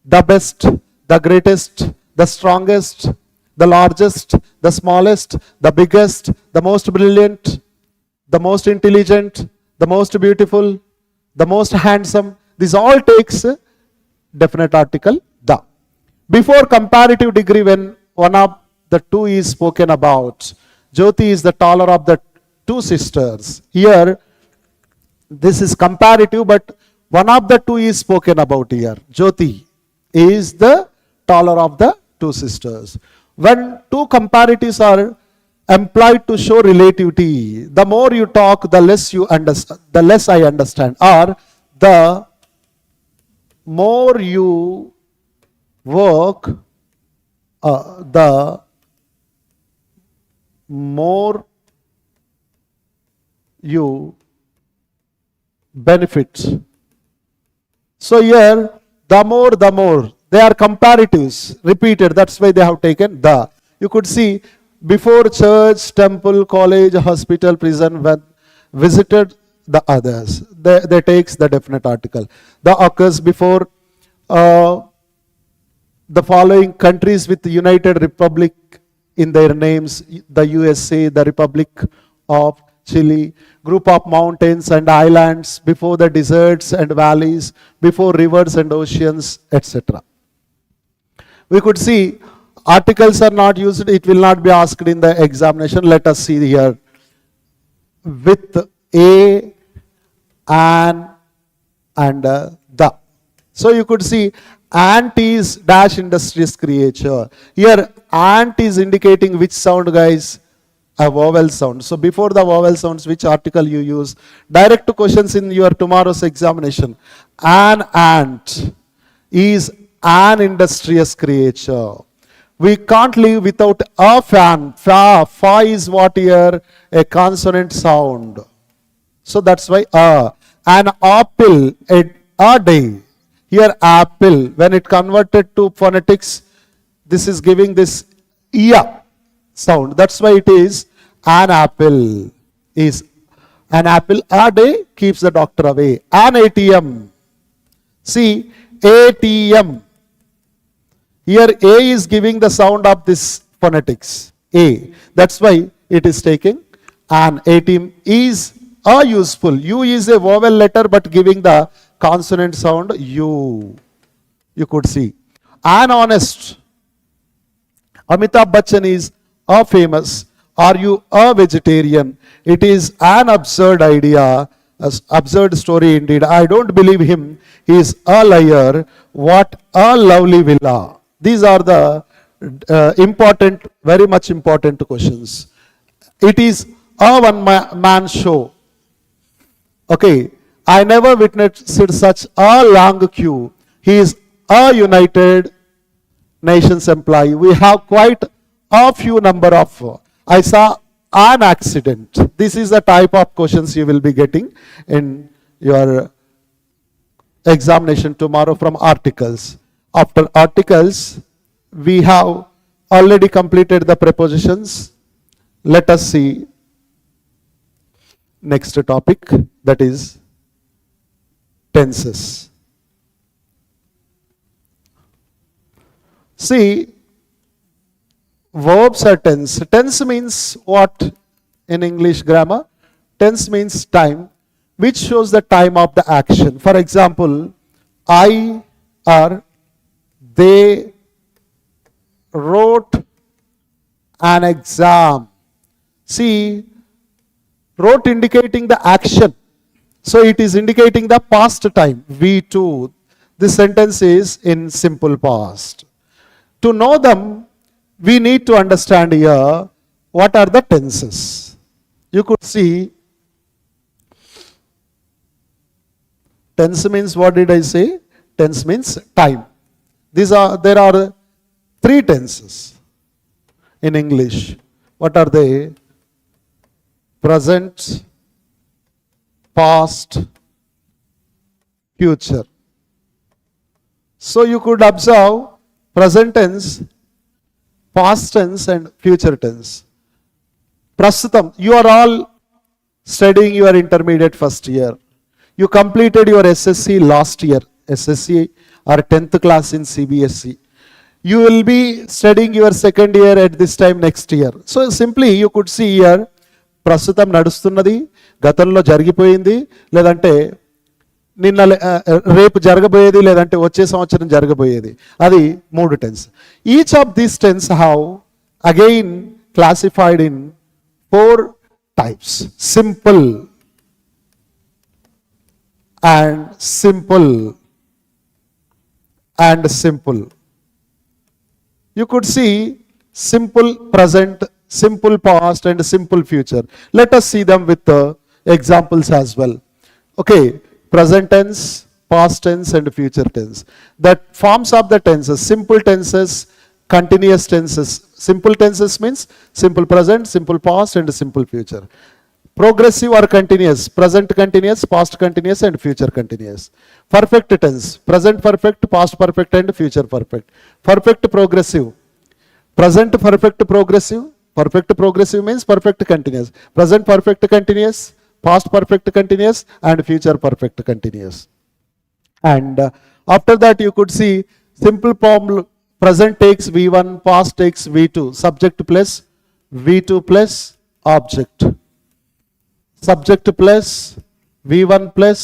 the best, the greatest, the strongest, the largest, the smallest, the biggest, the most brilliant, the most intelligent, the most beautiful, the most handsome. This all takes definite article the. Before comparative degree, when one of the two is spoken about, Jyoti is the taller of the 2 sisters. Here, this is comparative, but one of the 2 is spoken about here. Jyoti is the taller of the 2 sisters. When 2 comparatives are employed to show relativity, the more you talk, the less you understand, the less I understand, or the more you work, the more you benefit. So here, the more, they are comparatives, repeated, that's why they have taken the. You could see, before church, temple, college, hospital, prison, when visited the others, they takes the definite article. The occurs before the following countries with the United Republic in their names: the USA, the Republic of Chile, group of mountains and islands, before the deserts and valleys, before rivers and oceans, etc. We could see articles are not used, it will not be asked in the examination. Let us see here. With a, an, and the. So you could see ant is dash industrious creature. Here ant is indicating which sound, guys? A vowel sound. So before the vowel sounds, which article you use? Direct questions in your tomorrow's examination. An ant is an industrious creature. We can't live without a fan. Fa is what here? A consonant sound. So that's why an apple, a day. Here apple, when it converted to phonetics, this is giving this iya sound. That's why it is an apple. Is an apple a day keeps the doctor away. An ATM. See, ATM. Here A is giving the sound of this phonetics. A. That's why it is taking an. ATM is a useful. U is a vowel letter but giving the consonant sound U. You could see. An honest. Amitabh Bachchan is a famous. Are you a vegetarian? It is an absurd idea, absurd story indeed. I don't believe him. He is a liar. What a lovely villa. These are the important, very much important questions. It is a one-man show. Okay. I never witnessed such a long queue. He is a United Nations employee. We have quite a few number of. I saw an accident. This is the type of questions you will be getting in your examination tomorrow from articles. After articles, we have already completed the prepositions. Let us see next topic, that is tenses. See, verbs are tense. Tense means what in English grammar? Tense means time, which shows the time of the action. For example, I or they wrote an exam. See, wrote indicating the action. So it is indicating the past time. We too. This sentence is in simple past. To know them, we need to understand here what are the tenses. You could see Tense means, what did I say? Tense means time. There are three tenses in English. What are they? Present, past, future. So you could observe present tense, past tense and future tense. Prastutam, you are all studying your intermediate first year. You completed your SSC last year, SSC or 10th class in CBSE. You will be studying your second year at this time next year. So simply you could see here, ప్రస్తుతం నడుస్తున్నది, గతంలో జరిగిపోయింది, లేదంటే నిన్న రేపు జరగబోయేది, లేదంటే వచ్చే సంవత్సరం జరగబోయేది. అది మూడు tense. Each of these tense have again classified in 4 types: simple and simple and simple. You could see simple present, simple past and simple future. Let us see them with examples as well. Okay, present tense, past tense and future tense. That forms of the tenses: simple tenses, continuous tenses. Simple tenses means simple present, simple past and simple future. Progressive or continuous: present continuous, past continuous and future continuous. Perfect tense: present perfect, past perfect and future perfect. Perfect progressive: present perfect progressive. Perfect progressive means perfect continuous. Present perfect continuous, past perfect continuous and future perfect continuous. And after that you could see simple form: present takes V1, past takes V2, subject plus V2 plus object. Subject plus V1 plus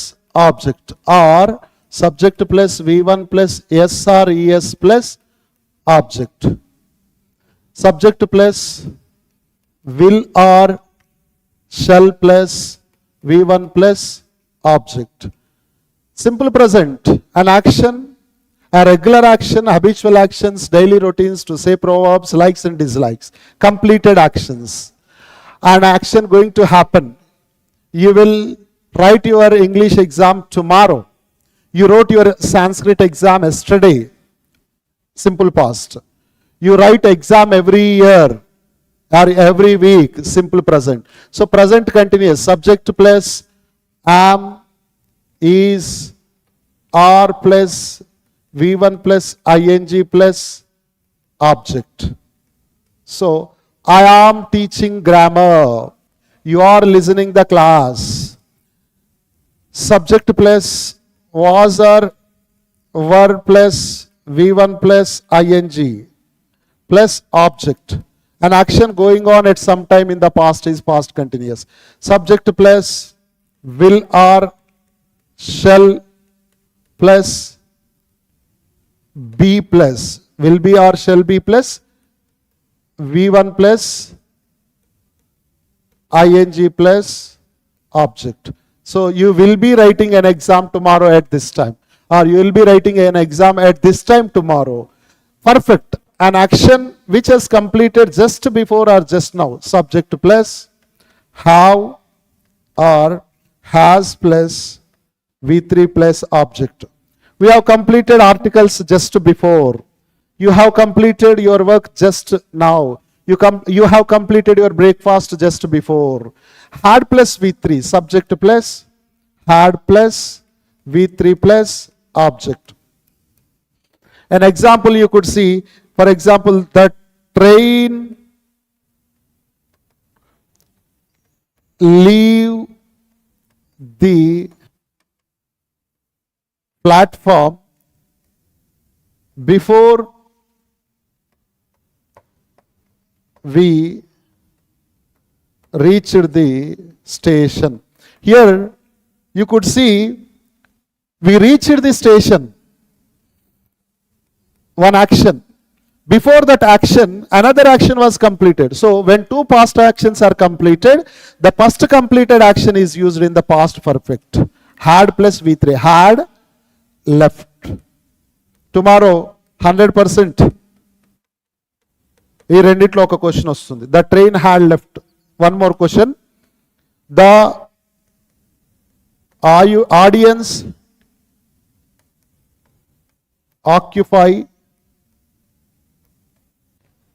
object, or subject plus V1 plus S or ES plus object. Subject plus will or shall plus V1 plus object. Simple present: an action, a regular action, habitual actions, daily routines, to say proverbs, likes and dislikes, completed actions. An action going to happen. You will write your English exam tomorrow. You wrote your Sanskrit exam yesterday. Simple past. You write exam every year or every week. Simple present. So present continuous: subject plus am, is, are plus V1 plus ing plus object. So I am teaching grammar. You are listening the class. Subject plus was or were plus V1 plus ing plus object. An action going on at some time in the past is past continuous. Subject plus will or shall plus be plus will be or shall be plus V1 plus ing plus object. So you will be writing an exam tomorrow at this time, or you will be writing an exam at this time tomorrow. Perfect: an action which has completed just before or just now. Subject plus have or has plus V3 plus object. We have completed articles just before. You have completed your work just now. You have completed your breakfast just before. Had plus V3, subject plus had plus V3 plus object. An example you could see, for example, the train leave the platform before we reached the station. Here you could see we reached the station. One action. Before that action, another action was completed. So when two past actions are completed, the first completed action is used in the past perfect. Had plus V3. Had left. Tomorrow 100%. ఈ రెండిట్లో ఒక question వస్తుంది. The train had left. One more question. The audience occupy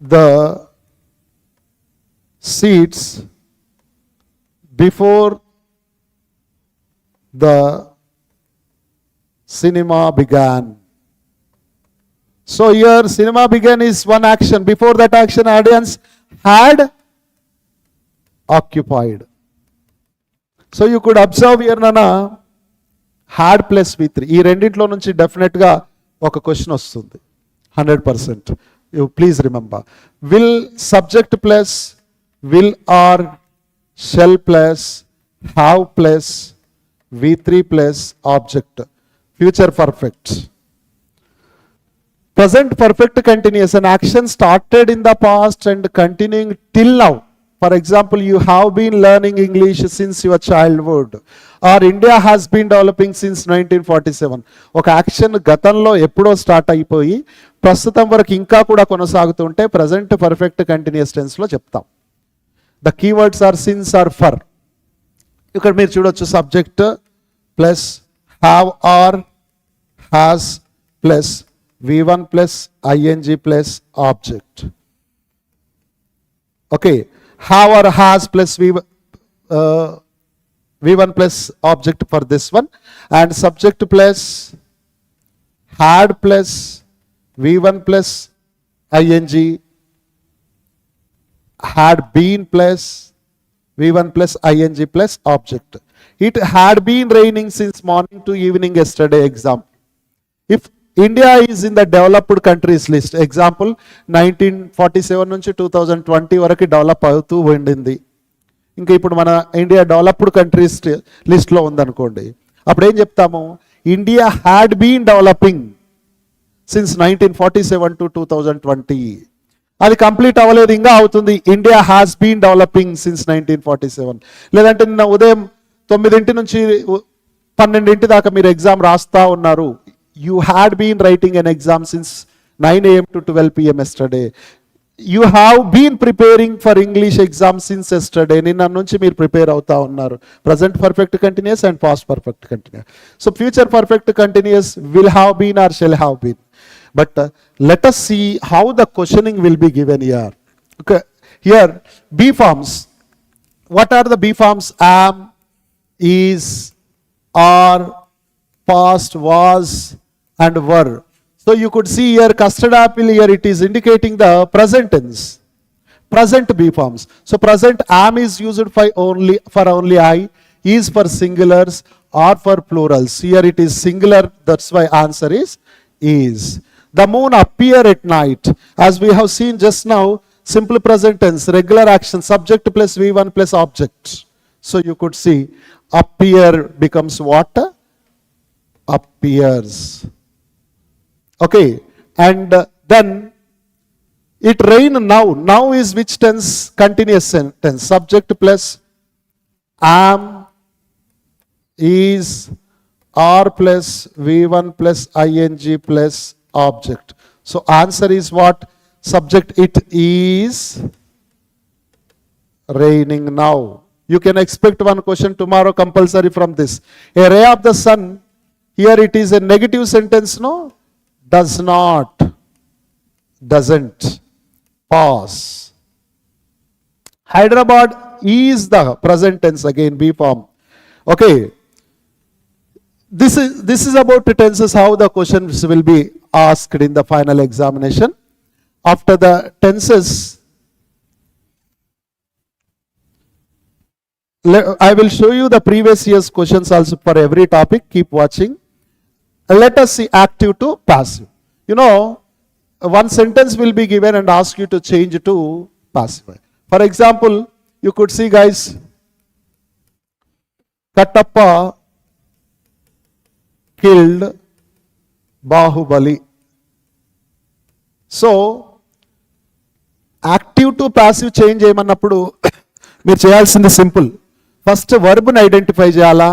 the seats before the cinema began. So here cinema began is one action. Before that action, audience had occupied. So you could observe here nana had plus V3. ఈ రెండింటిలో నుంచి డెఫినెట్గా ఒక question వస్తుంది 100%. You please remember. Will subject plus will or shall plus have plus V3 plus object. Future perfect. Present perfect continuous, an action started in the past and continuing till now. For example, you have been learning English since your childhood, or India has been developing since 1947. ఒక action గతంలో ఎప్పుడో start అయిపోయి ప్రస్తుతం వరకు ఇంకా కూడా కొనసాగుతుంటే present perfect continuous టెన్స్లో చెప్తాం. The keywords are since or for. ఇక్కడ మీరు చూడొచ్చు subject plus have or has plus V1 plus ing plus object. Okay, have or has plus V1 plus object for this one, and subject plus had plus V1 plus ing, had been plus V1 plus ing plus object. It had been raining since morning to evening yesterday. Example. If India is in the developed countries list, example 1947 నుంచి 2020 వరకు develop అవుతూ ఉండింది. ఇంకా ఇప్పుడు మన India developed countries లిస్ట్లో ఉందనుకోండి, అప్పుడు ఏం చెప్తాము? India had been developing since 1947 to 2020. అది కంప్లీట్ అవ్వలేదు, ఇంకా అవుతుంది. India has been developing since 1947. లేదంటే నిన్న ఉదయం 9 నుంచి 12 దాకా మీరు ఎగ్జామ్ రాస్తా ఉన్నారు. You had been writing an exam since 9 a.m. to 12 p.m. yesterday. You have been preparing for English exam since yesterday. నిన్న నుంచి మీరు ప్రిపేర్ అవుతా ఉన్నారు. Present perfect continuous and past perfect continuous. So future perfect continuous will have been or shall have been. But let us see how the questioning will be given here. Okay. Here B forms. What are the B forms? Am, is, are, past, was, and were. So you could see here custard apple, here it is indicating the present tense, present B forms. So present am is used for only I, is for singulars or for plurals. Here it is singular, that's why answer is. The moon appear at night. As we have seen just now, simple present tense, regular action, subject plus V1 plus object. So you could see appear becomes what? Appears. Okay, and then it rain now. Now is which tense? Continuous tense. Subject plus am, is, are plus V1 plus ing plus object. So answer is what? Subject it is raining now. You can expect one question tomorrow compulsory from this. A ray of the sun. Here it is a negative sentence, no? Does not, doesn't, pass. Hyderabad is the present tense, again B form. Okay, this is about the tenses, how the questions will be asked in the final examination. After the tenses, I will show you the previous year's questions also for every topic. Keep watching. Let us see active to passive. You know, one sentence will be given and ask you to change to passive. For example, you could see, guys, Kattappa killed Bahubali. So, active to passive change చేయమన్నప్పుడు మీరు చేయాల్సింది simple. First వర్బ్ని identify చేయాలా,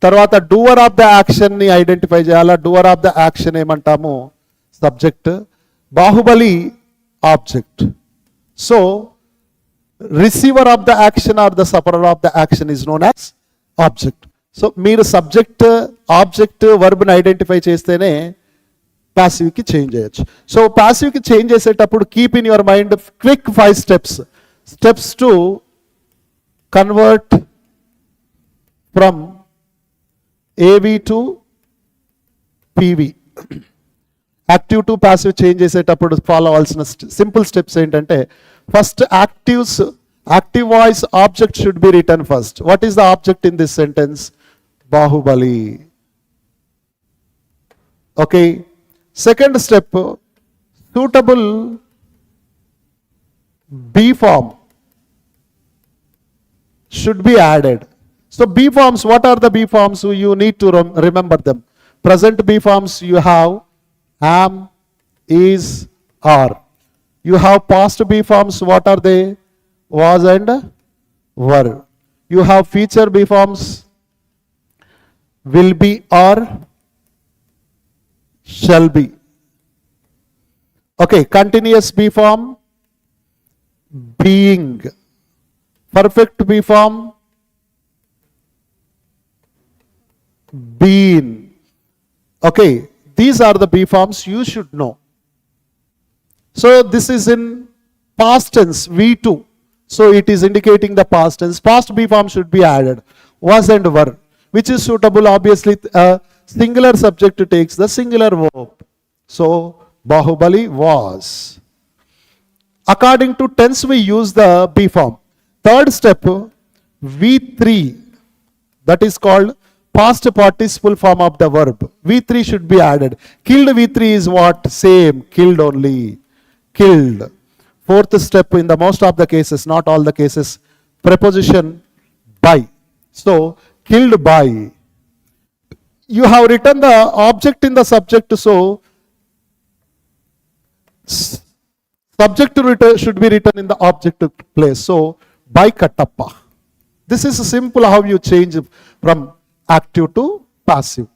తర్వాత doer of the యాక్షన్ని identify చేయాలా. Doer of the action ఏమంటాము? Subject. Baahubali object. So receiver of the action or the sufferer of the action is known as object. So మీరు subject, object, వర్బ్ని identify చేస్తేనే ప్యాసివ్కి change చేయొచ్చు. సో ప్యాసివ్కి change చేసేటప్పుడు keep in your mind quick 5 steps to convert from AV to PV. Active to passive change చేసేటప్పుడు follow అవ్వాల్సిన simple steps ఏంటంటే, first active voice object should be return first. What is the object in this sentence? Baahubali. Okay. Second step, suitable B form should be added. So B forms, what are the B forms? You need to remember them. Present B forms you have am, is, are. You have past B forms, what are they? Was and were. You have future B forms, will be, or shall be. Okay, continuous B form, being. Perfect B form, been. Okay, these are the B forms you should know. So this is in past tense, V2. So it is indicating the past tense. Past B form should be added. Was and were. Which is suitable? Obviously, singular subject takes the singular verb. So Bahubali was. According to tense, we use the B form. Third step, V3. That is called past participle form of the verb. V3 should be added. Killed V3 is what? Same. Killed only. Killed. Fourth step, in the most of the cases, not all the cases, preposition by. So, killed by. You have written the object in the subject, so subject should be written in the object place. So, by Kattappa. This is simple how you change from active to passive.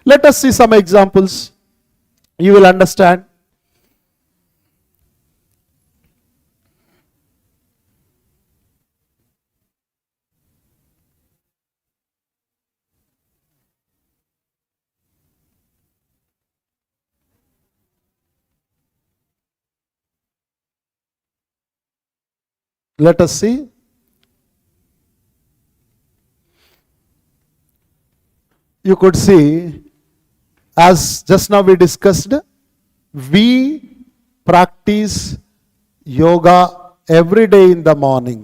Let us see some examples. You will understand. Let us see. You could see, as just now we discussed, we practice yoga every day in the morning.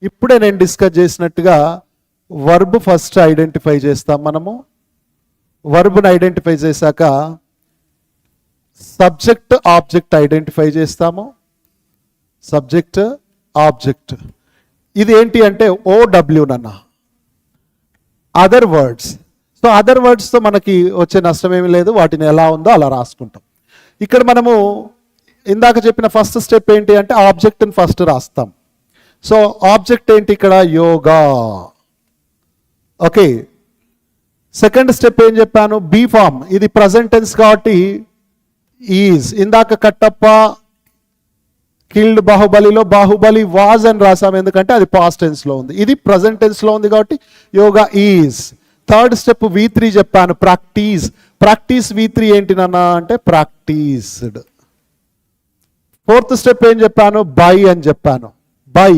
ఇప్పుడే నేను discuss చేసినట్టుగా verb first identify చేస్తాం మనము. వర్బ్ని identify చేశాక subject object identify చేస్తాము. Subject object. ఇది ఏంటి అంటే OW నన్న అదర్ వర్డ్స్. సో అదర్ వర్డ్స్తో మనకి వచ్చే నష్టం ఏమీ లేదు, వాటిని ఎలా ఉందో అలా రాసుకుంటాం. ఇక్కడ మనము ఇందాక చెప్పిన ఫస్ట్ స్టెప్ ఏంటి అంటే ఆబ్జెక్ట్ని ఫస్ట్ రాస్తాం. సో ఆబ్జెక్ట్ ఏంటి ఇక్కడ? యోగా. ఓకే. సెకండ్ స్టెప్ ఏం చెప్పాను? Be form. ఇది ప్రజెంట్ టెన్స్ కాబట్టి ఈజ్. ఇందాక కట్టప్ప కిల్డ్ బాహుబలిలో బాహుబలి వాజ్ అని రాసాం, ఎందుకంటే అది పాస్ట్ టెన్స్ లో ఉంది. ఇది ప్రజెంట్ టెన్స్ లో ఉంది కాబట్టి yoga is. Third step V3 చెప్పాను, ప్రాక్టీస్. ప్రాక్టీస్ V3 ఏంటి నాన్న అంటే ప్రాక్టీస్డ్. ఫోర్త్ స్టెప్ ఏం చెప్పాను? బై అని చెప్పాను. By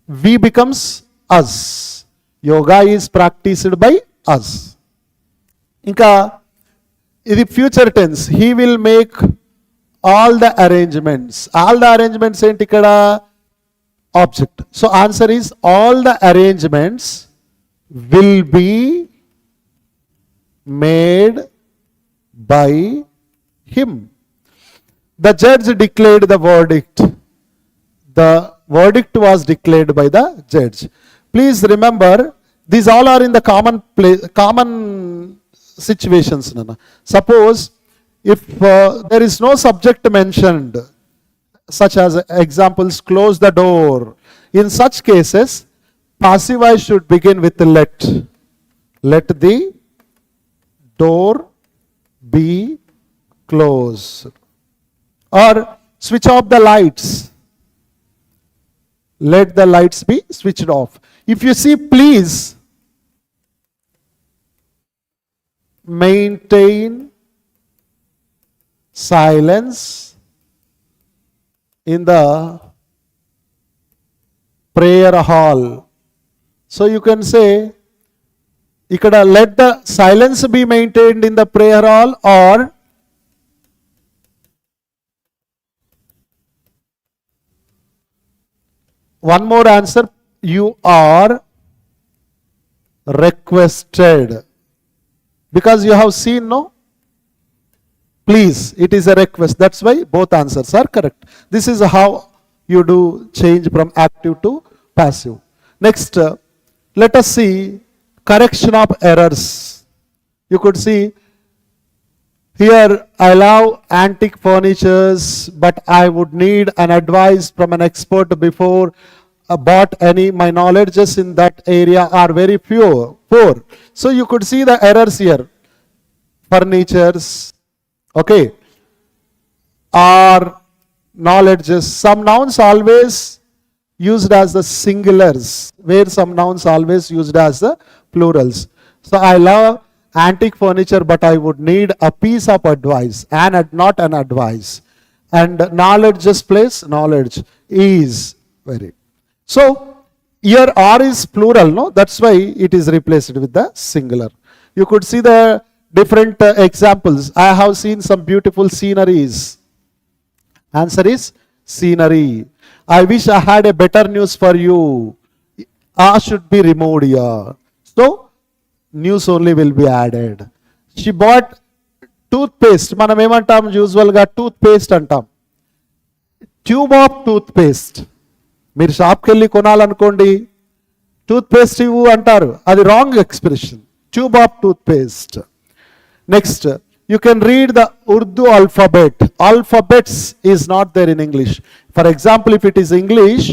we becomes us. Yoga is practised by us. ఇంకా ఇది future tense. He will make all the arrangements. All the arrangements ఏంటి ఇక్కడ? Object. So answer is all the arrangements will be made by him. The judge declared the verdict. The verdict was declared by the judge. Please remember, these all are in the common situations. Suppose if there is no subject mentioned, such as examples, close the door. In such cases, passive voice should begin with let. Let the door be closed. Or switch off the lights. Let the lights be switched off. If you see please, maintain silence in the prayer hall. So you can say, ikkada let the silence be maintained in the prayer hall, or one more answer, you are requested. Because you have seen, no? Please, it is a request. That's why both answers are correct. This is how you do change from active to passive. Next, let us see correction of errors. You could see here, I love antique furnitures, but I would need an advice from an expert before I bought any. My knowledges in that area are very poor. So you could see the errors here. Furnitures, okay, are knowledges. Some nouns always used as the singulars, where some nouns always used as the plurals. So I love antique furniture, but I would need a piece of advice, and not an advice. And knowledge just place knowledge is very. So here R is plural, no? That's why it is replaced with the singular. You could see the different examples. I have seen some beautiful sceneries. Answer is scenery. I wish I had a better news for you. R should be removed here. So news only will be added. She bought toothpaste. మనం ఏమంటాం యూజువల్గా toothpaste అంటాం. Tube of toothpaste. మీరు షాప్కి వెళ్ళి కొనాలనుకోండి, toothpaste ఇవ్వు అంటారు. అది wrong expression. Tube of toothpaste. Next, you can read the Urdu alphabet. Alphabets is not there in English. For example, if it is English,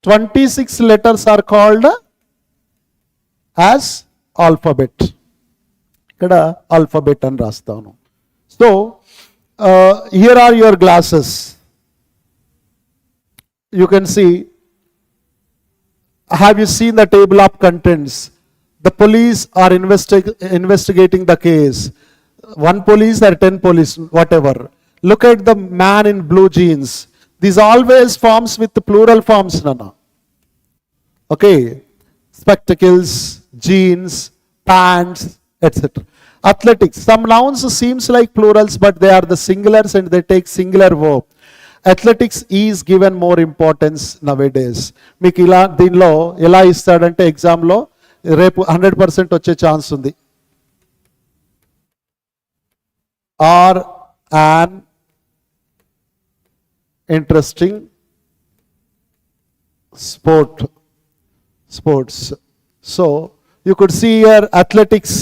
26 letters are called as alphabet. Ikkada alphabet అని రాస్తాను. So here are your glasses. You can see, have you seen the table of contents? The police are investigating the case. One police or 10 police, whatever. Look at the man in blue jeans. These always forms with the plural forms, Nana. Okay. Spectacles, jeans, pants, etc. Athletics. Some nouns seems like plurals, but they are the singulars and they take singular verb. Athletics is given more importance nowadays. మీకు ఇలా దీనిలో ఎలా ఇస్తాడంటే ఎగ్జామ్లో రేపు 100% వచ్చే chance ఉంది. Are an interesting sports. So you could see here athletics.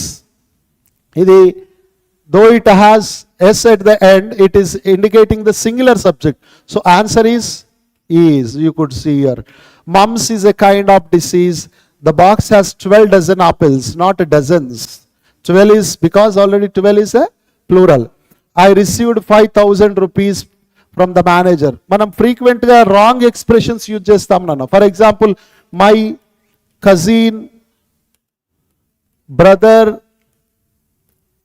Though it has s at the end, it is indicating the singular subject. So answer is. You could see here. Mumps is a kind of disease. The box has 12 dozen apples, not dozens. 12 is because already 12 is a plural. I received 5,000 rupees from the manager. Manam frequent ga wrong expressions use chestam nana. For example, my cousin brother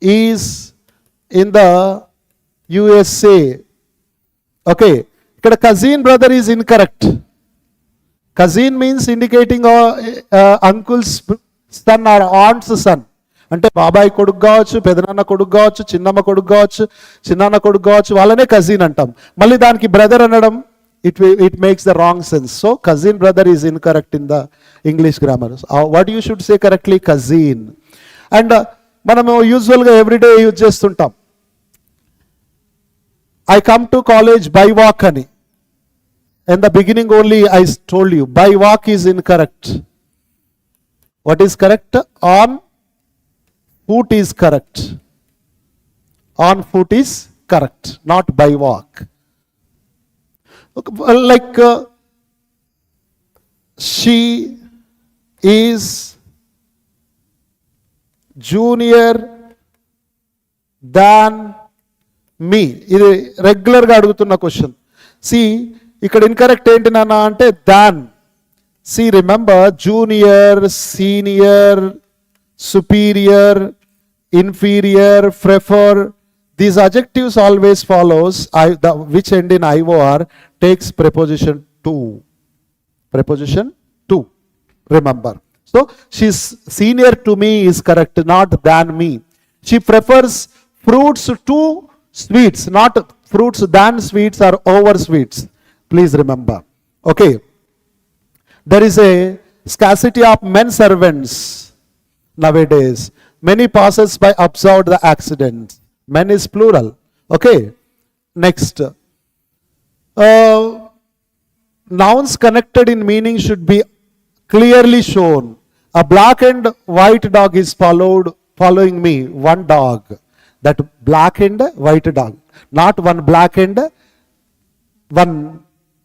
is in the USA. Okay, ikkada cousin brother is incorrect. Cousin means indicating uncle's son or aunt's son. అంటే బాబాయ్ కొడుకు కావచ్చు, పెదనాన్న కొడుకు కావచ్చు, చిన్నమ్మ కొడుకు కావచ్చు, చిన్నాన్న కొడుకు కావచ్చు, వాళ్ళనే కజిన్ అంటాం. మళ్ళీ దానికి బ్రదర్ అనడం it makes the wrong sense. So cousin brother is incorrect in the English grammar. What you should say correctly? Cousin. And మనము యూజువల్గా ఎవ్రీడే యూజ్ చేస్తుంటాం. I come to college by walk అని. In the beginning only I told you, by walk is incorrect. What is correct? On foot is correct. On foot is correct, not by walk. Like she is junior than me. ఇది రెగ్యులర్గా అడుగుతున్న question. See, ఇక్కడ incorrect ఏంటి నాన్న అంటే దాన్. See, remember, junior, senior, superior inferior, prefer. These adjectives always follows which end in IOR takes preposition to. Preposition to. Remember. So she's senior to me is correct, not than me. She prefers fruits to sweets, not fruits than sweets or over sweets. Please remember. Okay. There is a scarcity of men servants nowadays. Many passers by observed the accident. Men is plural. Okay. Next. Nouns connected in meaning should be clearly shown. A black and white dog is following me. One dog. That black and white dog. Not one black and one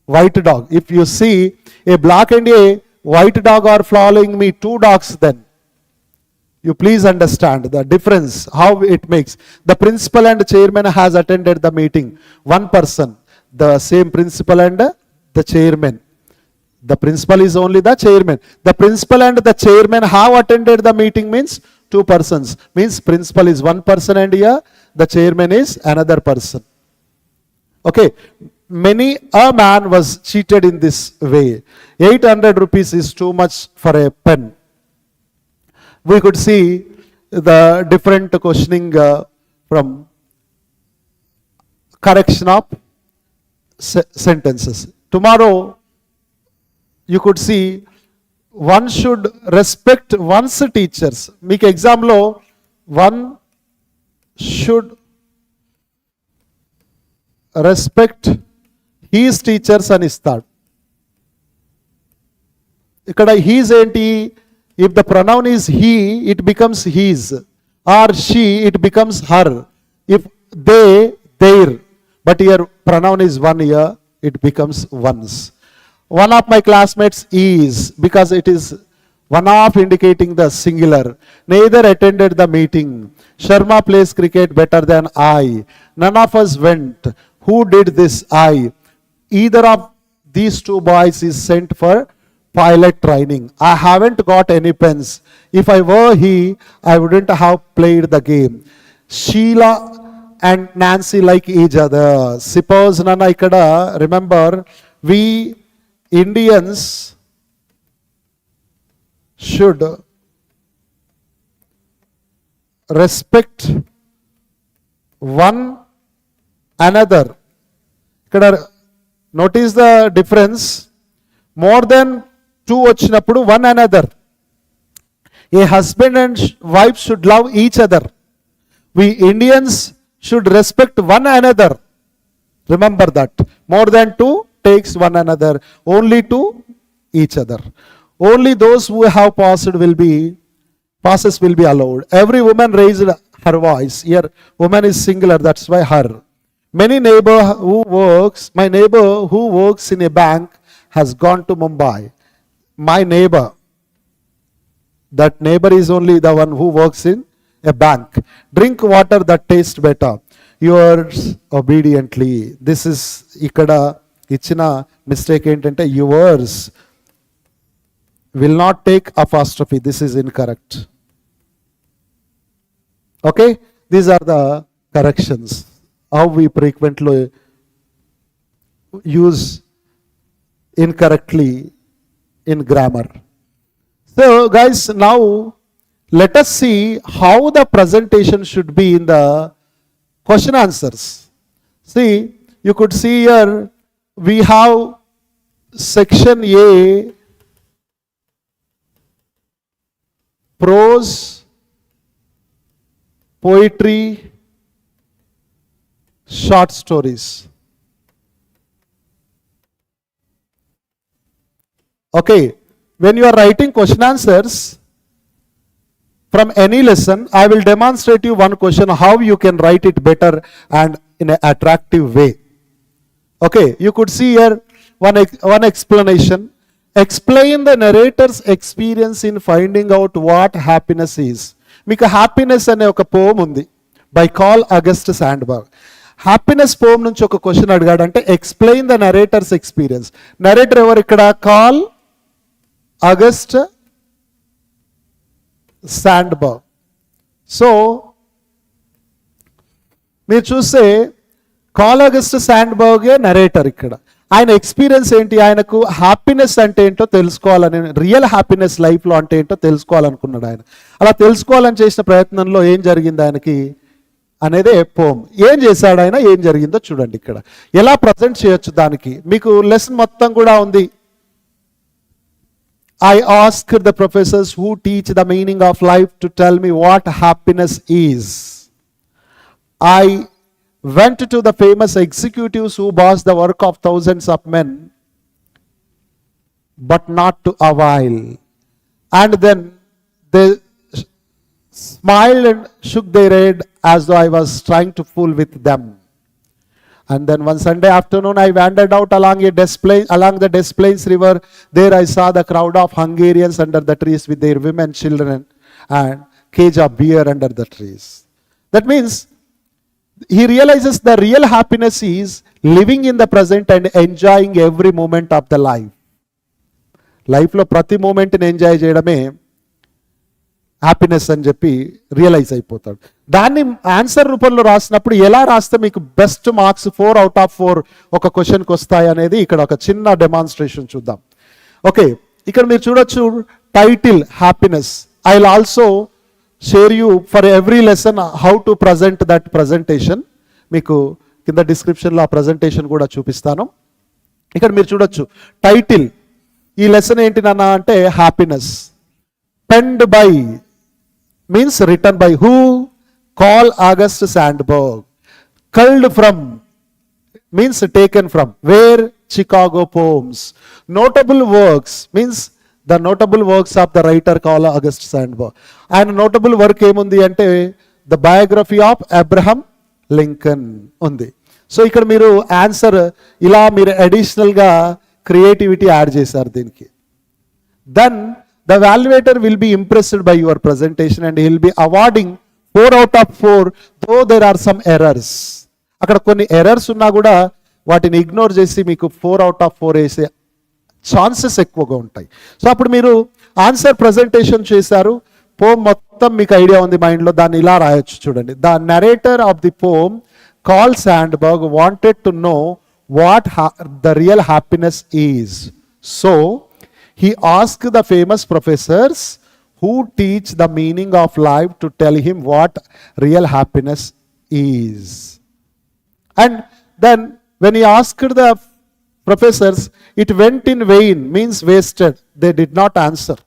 white dog. If you see a black and a white dog are following me, two dogs then. You please understand the difference, how it makes. The principal and chairman has attended the meeting. One person, the same principal and the chairman. The principal is only the chairman. The principal and the chairman have attended the meeting means two persons. Means principal is one person and here the chairman is another person. Okay. Many a man was cheated in this way. 800 rupees is too much for a pen. We could see the different questioning from correction of sentences. Tomorrow, you could see one should respect one's teachers. Meek exam lo one should respect his teachers అని ఇస్తాడు. ఇక్కడ his ఏంటి? If the pronoun is he, it becomes his, or she, it becomes her. If they, their, but here pronoun is one here, it becomes one's. One of my classmates is, because it is one of indicating the singular. Neither attended the meeting. Sharma plays cricket better than I. None of us went. Who did this? I. Either of these two boys is sent for pilot training. I haven't got any pens. If I were he, I wouldn't have played the game. Sheila and Nancy like each other. Suppose Nana ikkada, remember, we Indians should respect one another. Ikkada notice the difference. More than two వచ్చినప్పుడు one another. A husband and wife should love each other. We Indians should respect one another. Remember that. More than two takes one another. Only to each other. Only those who have passes will be allowed. Every woman raised her voice. Here woman is singular, that's why her. My neighbor who works in a bank has gone to Mumbai. My neighbor. That neighbor is only the one who works in a bank. Drink water that tastes better. Yours obediently. This is ikkada ichina mistake entante yours will not take apostrophe. This is incorrect. Okay? These are the corrections. How we frequently use incorrectly in grammar. So guys, now let us see how the presentation should be in the question answers. See, you could see here we have section A, prose, poetry, short stories. Okay, when you are writing question answers from any lesson, I will demonstrate you one question how you can write it better and in an attractive way. Okay, you could see here one explanation. Explain the narrator's experience in finding out what happiness is. మీకు happiness అనే ఒక poem ఉంది by Carl August Sandburg. Happiness poem నుంచి ఒక question అడిగాడంటే explain the narrator's experience. Narrator ఎవరు ఇక్కడ? Call August Sandberg. So మీరు చూస్తే కార్ల్ ఆగస్ట్ శాండ్బర్గే నరేటర్ ఇక్కడ. ఆయన ఎక్స్పీరియన్స్ ఏంటి, ఆయనకు హ్యాపీనెస్ అంటే ఏంటో తెలుసుకోవాలని, రియల్ హ్యాపీనెస్ లైఫ్లో అంటే ఏంటో తెలుసుకోవాలనుకున్నాడు ఆయన. అలా తెలుసుకోవాలని చేసిన ప్రయత్నంలో ఏం జరిగింది ఆయనకి అనేదే పోమ్. ఏం చేశాడు ఆయన, ఏం జరిగిందో చూడండి ఇక్కడ. ఎలా ప్రజెంట్ చేయొచ్చు దానికి మీకు లెసన్ మొత్తం కూడా ఉంది. I asked the professors who teach the meaning of life to tell me what happiness is. I went to the famous executives who boss the work of thousands of men, but not to avail. And then they smiled and shook their head as though I was trying to fool with them. And then one Sunday afternoon, I wandered out along the Des Plaines river. There I saw the crowd of Hungarians under the trees with their women, children, and cage of beer under the trees. That means he realizes the real happiness is living in the present and enjoying every moment of the life. Life lo prati moment ni enjoy cheyadame happiness అని చెప్పి realise అయిపోతాడు. దాన్ని answer రూపంలో రాసినప్పుడు ఎలా రాస్తే మీకు best marks 4 out of 4 ఒక క్వశ్చన్కి వస్తాయి అనేది ఇక్కడ ఒక చిన్న డెమాన్స్ట్రేషన్ చూద్దాం. ఓకే, ఇక్కడ మీరు చూడొచ్చు title happiness. I will also share you for every lesson how to present that presentation. మీకు కింద డిస్క్రిప్షన్లో ఆ ప్రజెంటేషన్ కూడా చూపిస్తాను. ఇక్కడ మీరు చూడొచ్చు టైటిల్. ఈ లెసన్ ఏంటి నాన్న అంటే happiness. Penned by means written by who? Carl August Sandburg. Culled from means taken from. Where? Chicago poems. Notable works means the notable works of the writer Carl August Sandburg. And notable work ఏముంది అంటే the biography of Abraham Lincoln ఉంది. So ఇక్కడ మీరు answer ఇలా మీరు అడిషనల్గా creativity add చేశారు దీనికి. Then the evaluator will be impressed by your presentation and he will be awarding 4 out of 4 though there are some errors. అక్కడ కొన్ని ఎర్రర్స్ ఉన్నా కూడా వాటిని ఇగ్నోర్ చేసి మీకు 4 out of 4 వేసే ఛాన్సెస్ ఎక్కువగా ఉంటాయి. సో అప్పుడు మీరు ఆన్సర్ ప్రజెంటేషన్ చేశారు, పోమ్ మొత్తం మీకు ఐడియా ఉంది మైండ్లో, దాన్ని ఇలా రాయొచ్చు చూడండి. The narrator of the poem Carl Sandburg wanted to know what the real happiness is. So he asked the famous professors who teach the meaning of life to tell him what real happiness is. And then when he asked the professors, it went in vain, means wasted. They did not answer.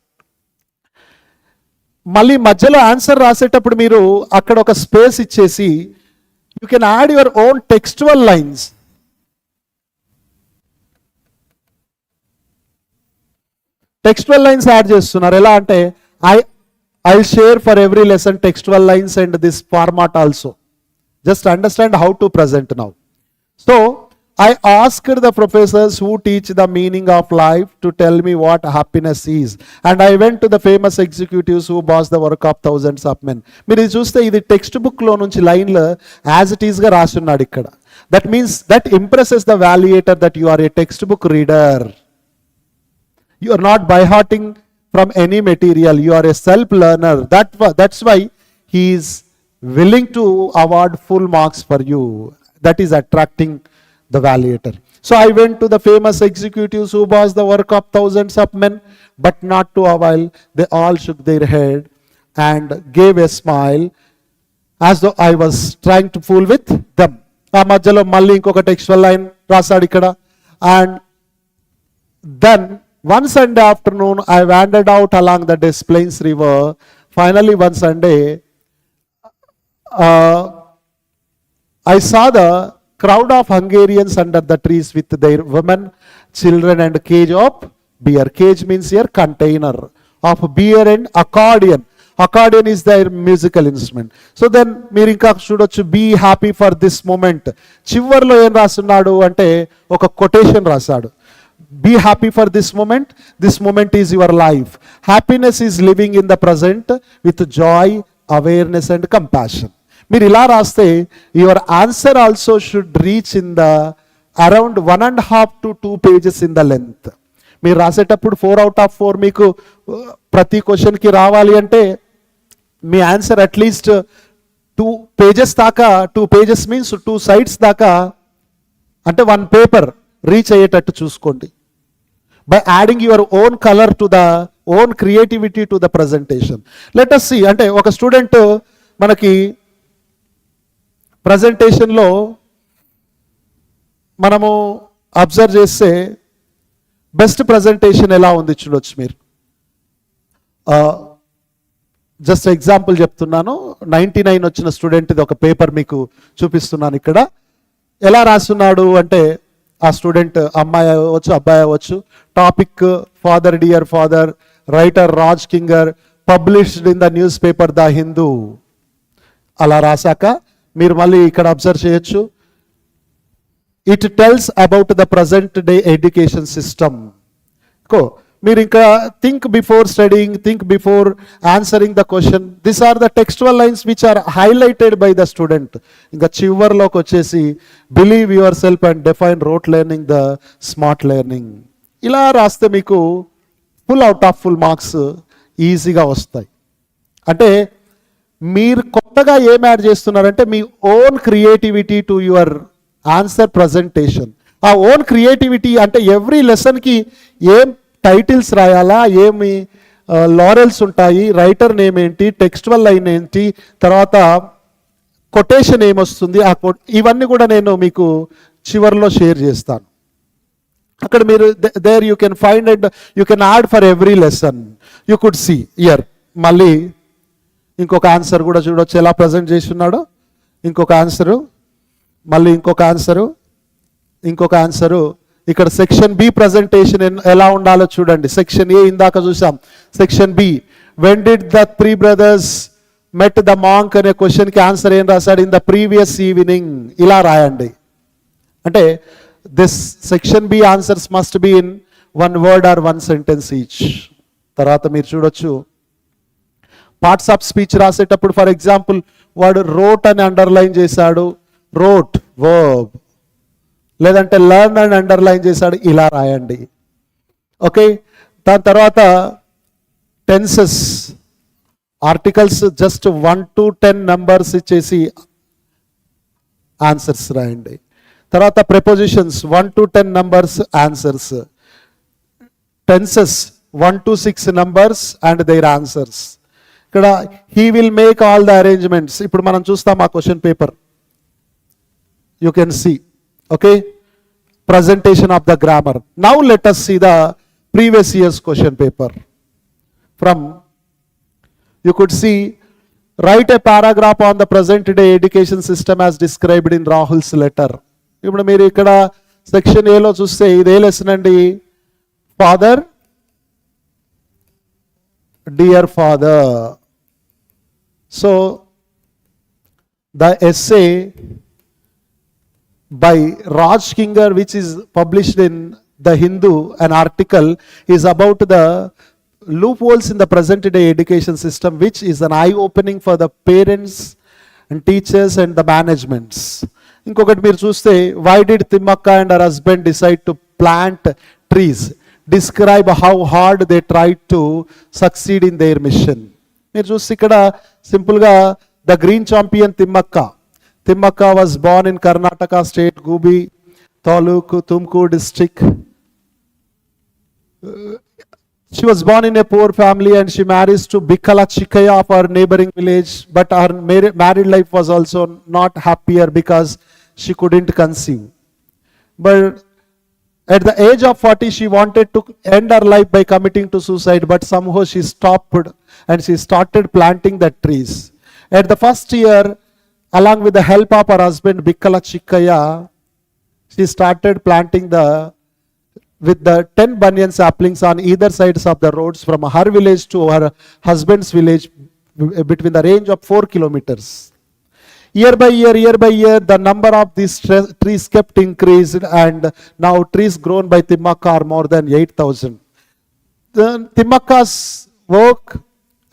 మళ్ళీ మధ్యలో answer రాసేటప్పుడు మీరు అక్కడ ఒక space ఇచ్చేసి you can add your own textual lines. Textual lines add చేస్తున్నారు. ఎలా అంటే I share for every lesson textual lines and this format also. Just understand how to present now. So I asked the professors who teach the meaning of life to tell me what happiness is and I went to the famous executives who boss the work of thousands of men. మీరు ఇది చూస్తే ఇది text బుక్లో నుంచి లైన్లో as it ఈస్గా రాస్తున్నాడు ఇక్కడ. That means that impresses the valuator that you are a textbook reader. You are not by-hearting from any material. You are a self-learner. That's why he is willing to award full marks for you. That is attracting the valuator. So I went to the famous executives who boss the work of thousands of men, but not to avail. They all shook their head and gave a smile as though I was trying to fool with them. ఆ మధ్యలో మళ్ళీ ఇంకొక textual line రాశాడు ఇక్కడ. And then one Sunday afternoon, I wandered out along the Des Plaines river. Finally, one Sunday, I saw the crowd of Hungarians under the trees with their women, children, and cage of beer. Cage means here container of beer and accordion. Accordion is their musical instrument. So then, మీరు ఇంకా చూడొచ్చు, be happy for this moment. చివర్లో ఏం రాస్తున్నాడు అంటే ఒక quotation రాశాడు. Be happy for this moment. This moment is your life. Happiness is living in the present with joy, awareness and compassion. మీరు ఇలా రాస్తే your answer also should reach in the around 1.5 to 2 pages in the length. మీరు రాసేటప్పుడు 4 out of 4 మీకు ప్రతి క్వశ్చన్కి రావాలి అంటే మీ answer at least 2 pages means 2 sides దాకా అంటే 1 పేపర్ రీచ్ అయ్యేటట్టు చూసుకోండి. By adding your own colour to the own creativity to the presentation. Let us see, అంటే ఒక స్టూడెంట్ మనకి ప్రజెంటేషన్లో మనము అబ్జర్వ్ చేస్తే బెస్ట్ ప్రజెంటేషన్ ఎలా ఉంది చూడొచ్చు మీరు. జస్ట్ ఎగ్జాంపుల్ చెప్తున్నాను. 99 వచ్చిన స్టూడెంట్ ఇది ఒక పేపర్ మీకు చూపిస్తున్నాను ఇక్కడ. ఎలా రాస్తున్నాడు అంటే ఆ స్టూడెంట్ అమ్మాయి అవ్వచ్చు అబ్బాయి అవ్వచ్చు. Topic father dear father, writer Raj Kinger, published in the newspaper the Hindu. అలా రాశాక మీరు మళ్ళీ ఇక్కడ అబ్జర్వ్ చేయొచ్చు. It tells about the present day education system. మీరు ఇంకా think before studying, think before answering the question. This are the textual lines which are highlighted by the student. ఇంకా చివర్లోకి వచ్చేసి believe yourself and define rote learning the smart learning. ఇలా రాస్తే మీకు full out of full marks ఈజీగా వస్తాయి. అంటే మీరు కొత్తగా ఏం యాడ్ చేస్తున్నారంటే మీ own creativity to your answer presentation. ఆ ఓన్ క్రియేటివిటీ అంటే ఎవ్రీ లెసన్కి ఏం టైటిల్స్ రాయాలా, ఏమి లారెల్స్ ఉంటాయి, రైటర్ నేమ్ ఏంటి, టెక్స్టువల్ లైన్ ఏంటి, తర్వాత కొటేషన్ ఏమొస్తుంది, ఇవన్నీ కూడా నేను మీకు చివర్లో షేర్ చేస్తాను. అక్కడ మీరు there you can find and you can add for every lesson. You could see year. మళ్ళీ ఇంకొక ఆన్సర్ కూడా చూడొచ్చు ఎలా ప్రజెంట్ చేస్తున్నాడో. ఇంకొక ఆన్సరు, మళ్ళీ ఇంకొక ఆన్సరు, ఇంకొక ఆన్సరు. ఇక్కడ సెక్షన్ బి ప్రజెంటేషన్ ఎలా ఉండాలో చూడండి. సెక్షన్ ఏ ఇందాక చూసాం. Section B, when did the 3 brothers met the monk అనే క్వశ్చన్కి ఆన్సర్ ఏం రాశాడు, ఇన్ ద ప్రీవియస్ ఈవినింగ్. ఇలా రాయండి. అంటే this section B answers must be in 1 word or 1 sentence each. తర్వాత మీరు చూడొచ్చు పార్ట్స్ ఆఫ్ స్పీచ్ రాసేటప్పుడు ఫర్ ఎగ్జాంపుల్ వాడు రోట్ అని అండర్లైన్ చేశాడు, రోట్ వర్బ్, లేదంటే లర్న్ అని అండర్లైన్ చేశాడు, ఇలా రాయండి. ఓకే. దాని తర్వాత tenses, articles just 1 to 10 numbers ఇచ్చేసి ఆన్సర్స్ రాయండి. తర్వాత prepositions 1 to 10 numbers answers. Tenses 1 to 6 numbers and their answers. ఇక్కడ he will make all the arrangements. ఇప్పుడు మనం చూస్తాం ఆ question paper. You can see. Okay, presentation of the grammar. Now let us see the previous year's question paper. From, you could see, write a paragraph on the present day education system as described in Rahul's letter. ఇప్పుడు మీరు ఇక్కడ section ఏలో చూస్తే ఇదే lesson అండి. Father dear father. So the essay by Raj Kinger, which is published in the Hindu, an article is about the loopholes in the present day education system, which is an eye opening for the parents and teachers and the managements. ఇంకొకటి మీరు చూస్తే, why did Timmaka and her husband decide to plant trees? Describe how hard they tried to succeed in their mission. మీరు చూస్తే ఇక్కడ సింపుల్గా the green champion Timmaka was born in Karnataka state, Gubi Taluk, Tumkur district. She was born in a poor family and she marries to Bikala Chikaya of her neighboring village, but her married life was also not happier because she couldn't conceive. But at the age of 40, she wanted to end her life by committing to suicide, but somehow she stopped and she started planting the trees. At the first year, along with the help of her husband Bikala Chikkaya, she started planting with the 10 banyan saplings on either sides of the roads from her village to her husband's village, between the range of 4 kilometers. Year by year, the number of these trees kept increased, and now trees grown by Timmaka are more than 8,000. Timmaka's work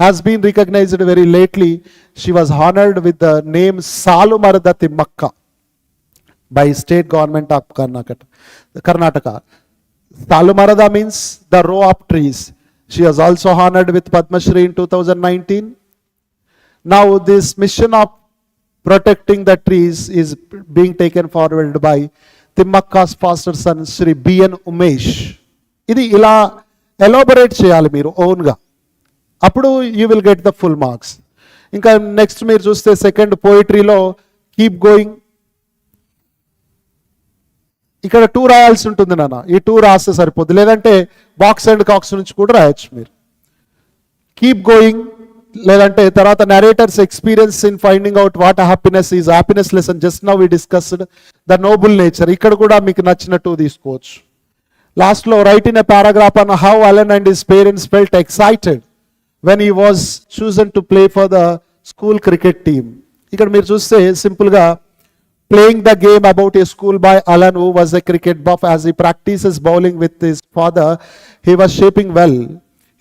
has been recognized very lately. She was honored with the name Salumarada Timmaka by state government of Karnataka. Salumarada means the row of trees. She was also honored with Padma Shri in 2019. Now this mission of protecting the trees is being taken forward by Timmakka's foster son Sri B.N. Umesh. ఇది ఇలా elaborate చేయాలి మీరు ఓన్గా, అప్పుడు you will get the full marks. ఇంకా next మీరు చూస్తే second పోయిటరీలో keep going, ఇక్కడ 2 రాయాల్సి ఉంటుంది నాన్న. ఈ 2 రాస్తే సరిపోద్ది, లేదంటే బాక్స్ అండ్ కాక్స్ నుంచి కూడా రాయొచ్చు మీరు. కీప్ గోయింగ్, లేదంటే తర్వాత narrator's experience in finding out what happiness is, happiness lesson just now we discussed the noble nature, ఇక్కడ కూడా మీకు నచ్చినట్టు తీసుకోవచ్చు. లాస్ట్లో write in a paragraph on how Allen and his parents felt excited when he was chosen to play for the school cricket team. ఇక్కడ మీరు చూస్తే సింపుల్గా playing the game about a schoolboy Alan who was a cricket buff as he practices bowling with his father. He was shaping well,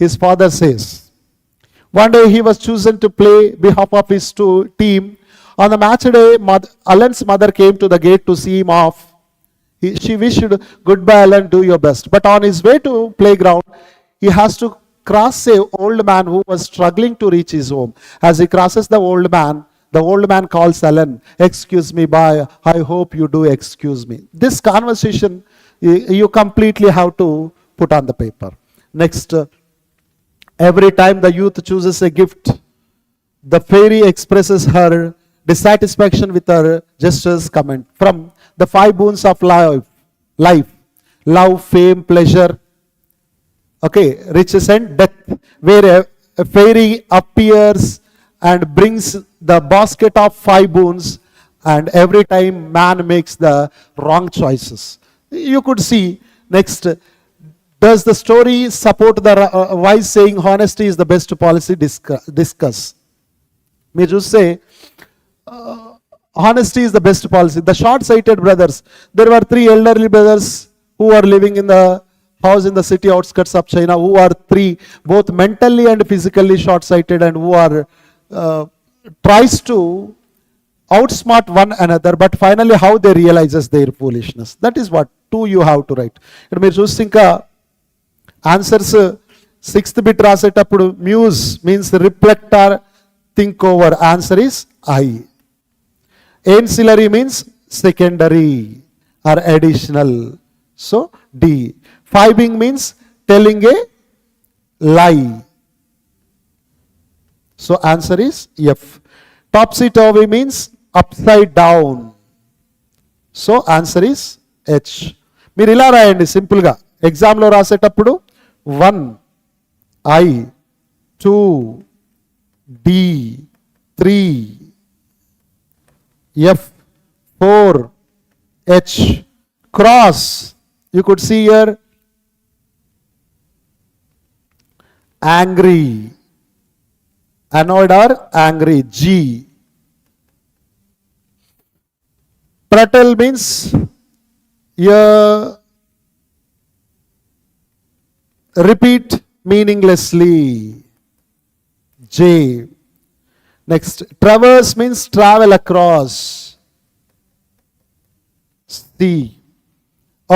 his father says. One day he was chosen to play behalf of his team. On the match day, Alan's mother came to the gate to see him off. She wished, "Goodbye Alan, do your best." But on his way to playground, he has to cross a old man who was struggling to reach his home. As he crosses the old man calls Alan, "Excuse me, bye. I hope you do excuse me." This conversation you completely have to put on the paper. Next, every time the youth chooses a gift, the fairy expresses her dissatisfaction with her gestures. Comment from the 5 boons of life, love, fame, pleasure, okay, riches and death, where a fairy appears and brings the basket of 5 boons, and every time man makes the wrong choices. You could see. Next, does the story support the wise saying honesty is the best policy? Discuss. మీరు చూస్తే honesty is the best policy. The short-sighted brothers, there were 3 elderly brothers who are living in the house in the city outskirts of China, who are 3 both mentally and physically short-sighted, and who are tries to outsmart one another, but finally how they realizes their foolishness. That is what 2 you have to write. ఇక్కడ మీరు చూస్తే ఇంకా answers 6th bit రాసేటప్పుడు muse means reflect or think over, answer is I. Ancillary means secondary or additional, so D. Fibing means telling a lie, so answer is F. Topsy-turvy means upside down, so answer is H. మీరు ఇలా రాయండి సింపుల్గా ఎగ్జామ్లో రాసేటప్పుడు 1 I, 2 D, 3 F, 4 H. Cross, you could see here angry, annoyed or angry, G. Prattle means repeat meaninglessly, J. Next, traverse means travel across, C.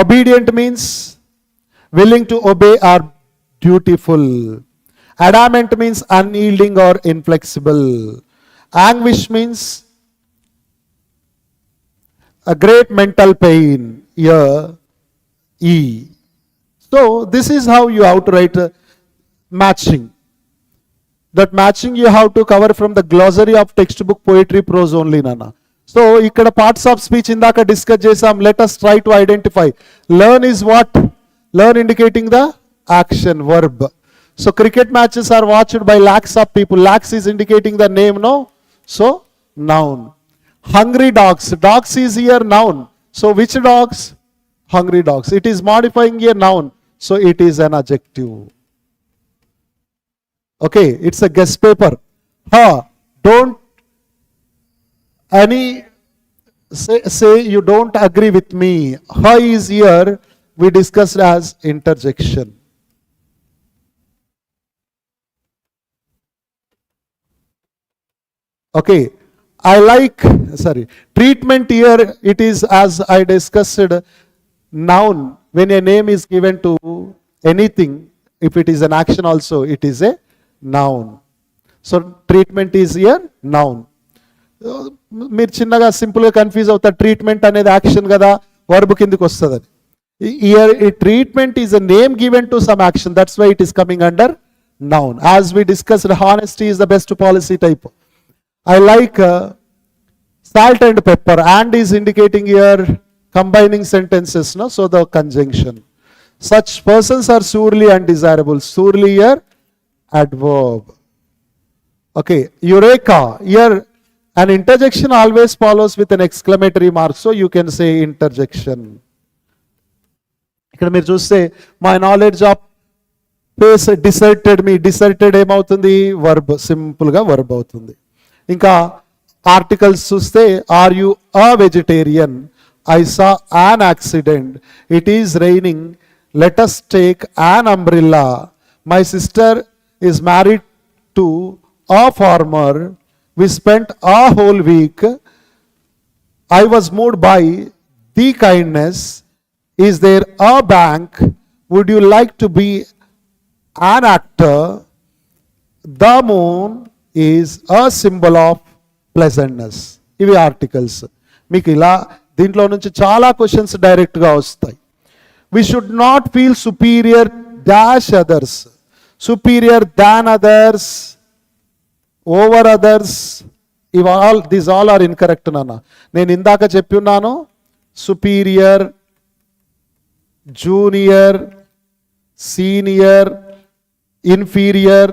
Obedient means willing to obey or dutiful. Adamant means unyielding or inflexible. Anguish means a great mental pain, here E. So this is how you have to write matching. That matching you have to cover from the glossary of textbook poetry prose only, Nana. So ikkada parts of speech indaka discuss chesam. Let us try to identify. Learn is what? Learn indicating the action, verb. So cricket matches are watched by lakhs of people. Lakhs is indicating the name, no? So noun. Hungry dogs, dogs is here noun. So which dogs? Hungry dogs. It is modifying a noun, so it is an adjective. Okay, it's a guest paper. Don't any say you don't agree with me. Is here we discussed as interjection. Okay, I like, treatment here, it is as I discussed, noun. When a name is given to anything, if it is an action also, it is a noun. So treatment is here noun. మీరు చిన్నగా సింపుల్గా confuse అవుతారు, treatment అనేది action కదా, verb కిందికి వస్తుందని. Here a treatment is a name given to some action, that's why it is coming under noun. As we discussed, honesty is the best policy type. I like salt and pepper, and is indicating here combining sentences, no? So the conjunction. Such persons are surely undesirable. Surely here adverb. Okay, eureka. Here an interjection always follows with an exclamatory mark, so you can say interjection. ఇక్కడ మీరు చూస్తే my knowledge of pace deserted me, deserted ఏమవుతుంది, verb, సింపుల్గా verb అవుతుంది. ఇంకా articles చూస్తే are you a vegetarian, I saw an accident, it is raining, let us take an umbrella, my sister is married to a farmer, we spent a whole week, I was moved by the kindness, is there a bank, would you like to be an actor, the moon is a symbol of pleasantness. ఇవి articles. మీకు ఇలా దీంట్లో నుంచి చాలా questions డైరెక్ట్గా వస్తాయి. we should not feel superior dash others, superior than others, over others, these all are incorrect నాన్న. నేను ఇందాక చెప్పి ఉన్నాను, superior, junior, senior, inferior,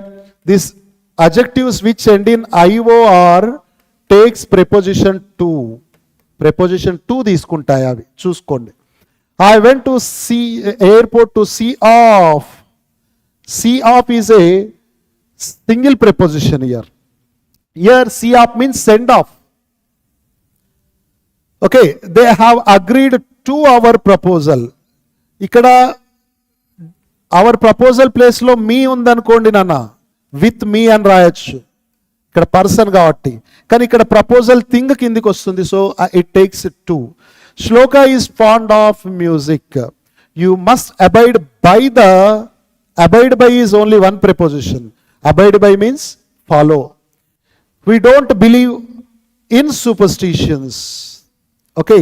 these adjectives which end in IOR takes preposition to. Preposition to తీసుకుంటాయి అవి చూసుకోండి. I went to airport to see off. See off is a single preposition here. Here see off means send off. Okay, they have agreed to our proposal. ఇక్కడ our proposal ప్లేస్లో మీ ఉందనుకోండి నాన్న, with me అని రాయొచ్చు, ఇక్కడ person కాబట్టి. కానీ ఇక్కడ ప్రపోజల్ థింగ్ కిందికి వస్తుంది, so it takes to. Shloka is fond of music, you must abide by the, abide by is only one preposition, abide by means follow. We don't believe in superstitions. Okay,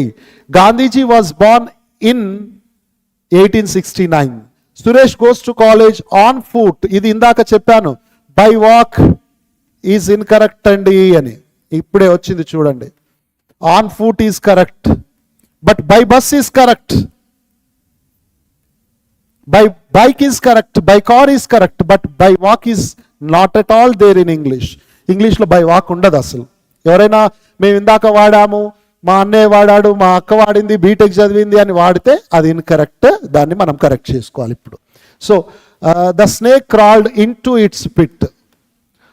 Gandhiji was Born in 1869. Suresh goes to college on foot, ఇది ఇందాక చెప్పాను, by walk is incorrect అండి అని, ఇప్పుడే వచ్చింది చూడండి. On foot is correct, but by bus is correct, by bike is correct, by car is correct, but by walk is not at all there in English. ఇంగ్లీష్లో by walk ఉండదు అసలు. ఎవరైనా మేము ఇందాక వాడాము, మా అన్నయ్య వాడాడు, మా అక్క వాడింది, బీటెక్ చదివింది అని వాడితే అది ఇన్కరెక్ట్, దాన్ని మనం కరెక్ట్ చేసుకోవాలి ఇప్పుడు. So the snake crawled into its pit.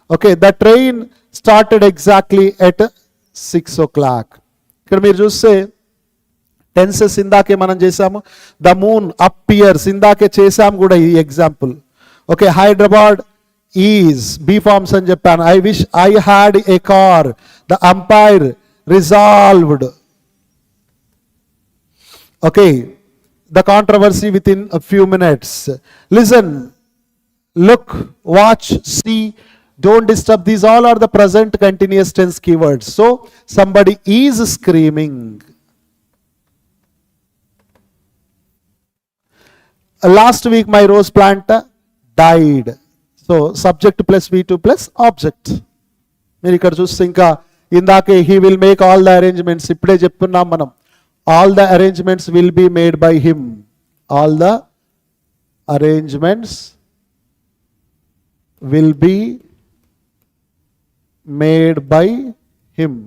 Okay, the train started exactly at 6 o'clock. ఇక్కడ మీరు చూస్తే టెన్సెస్ ఇందాకే మనం చేసాము. ద మూన్ అపియర్స్ ఇందాకే చేసాము కూడా ఈ example. Okay, Hyderabad is be forms అని చెప్పాను. I wish I had a car, the umpire resolved. Okay, the controversy within a few minutes. Listen, look, watch, see, don't disturb, these all are the present continuous tense keywords. So somebody is screaming. Last week my rose plant died. So subject plus V2 plus object. మీరు ఇక్కడ చూస్తే ఇంకా ఇందాకే he will make all the arrangements, ఇప్పుడే చెప్పున్నాం మనం, all the arrangements will be made by him, all the arrangements will be made by him.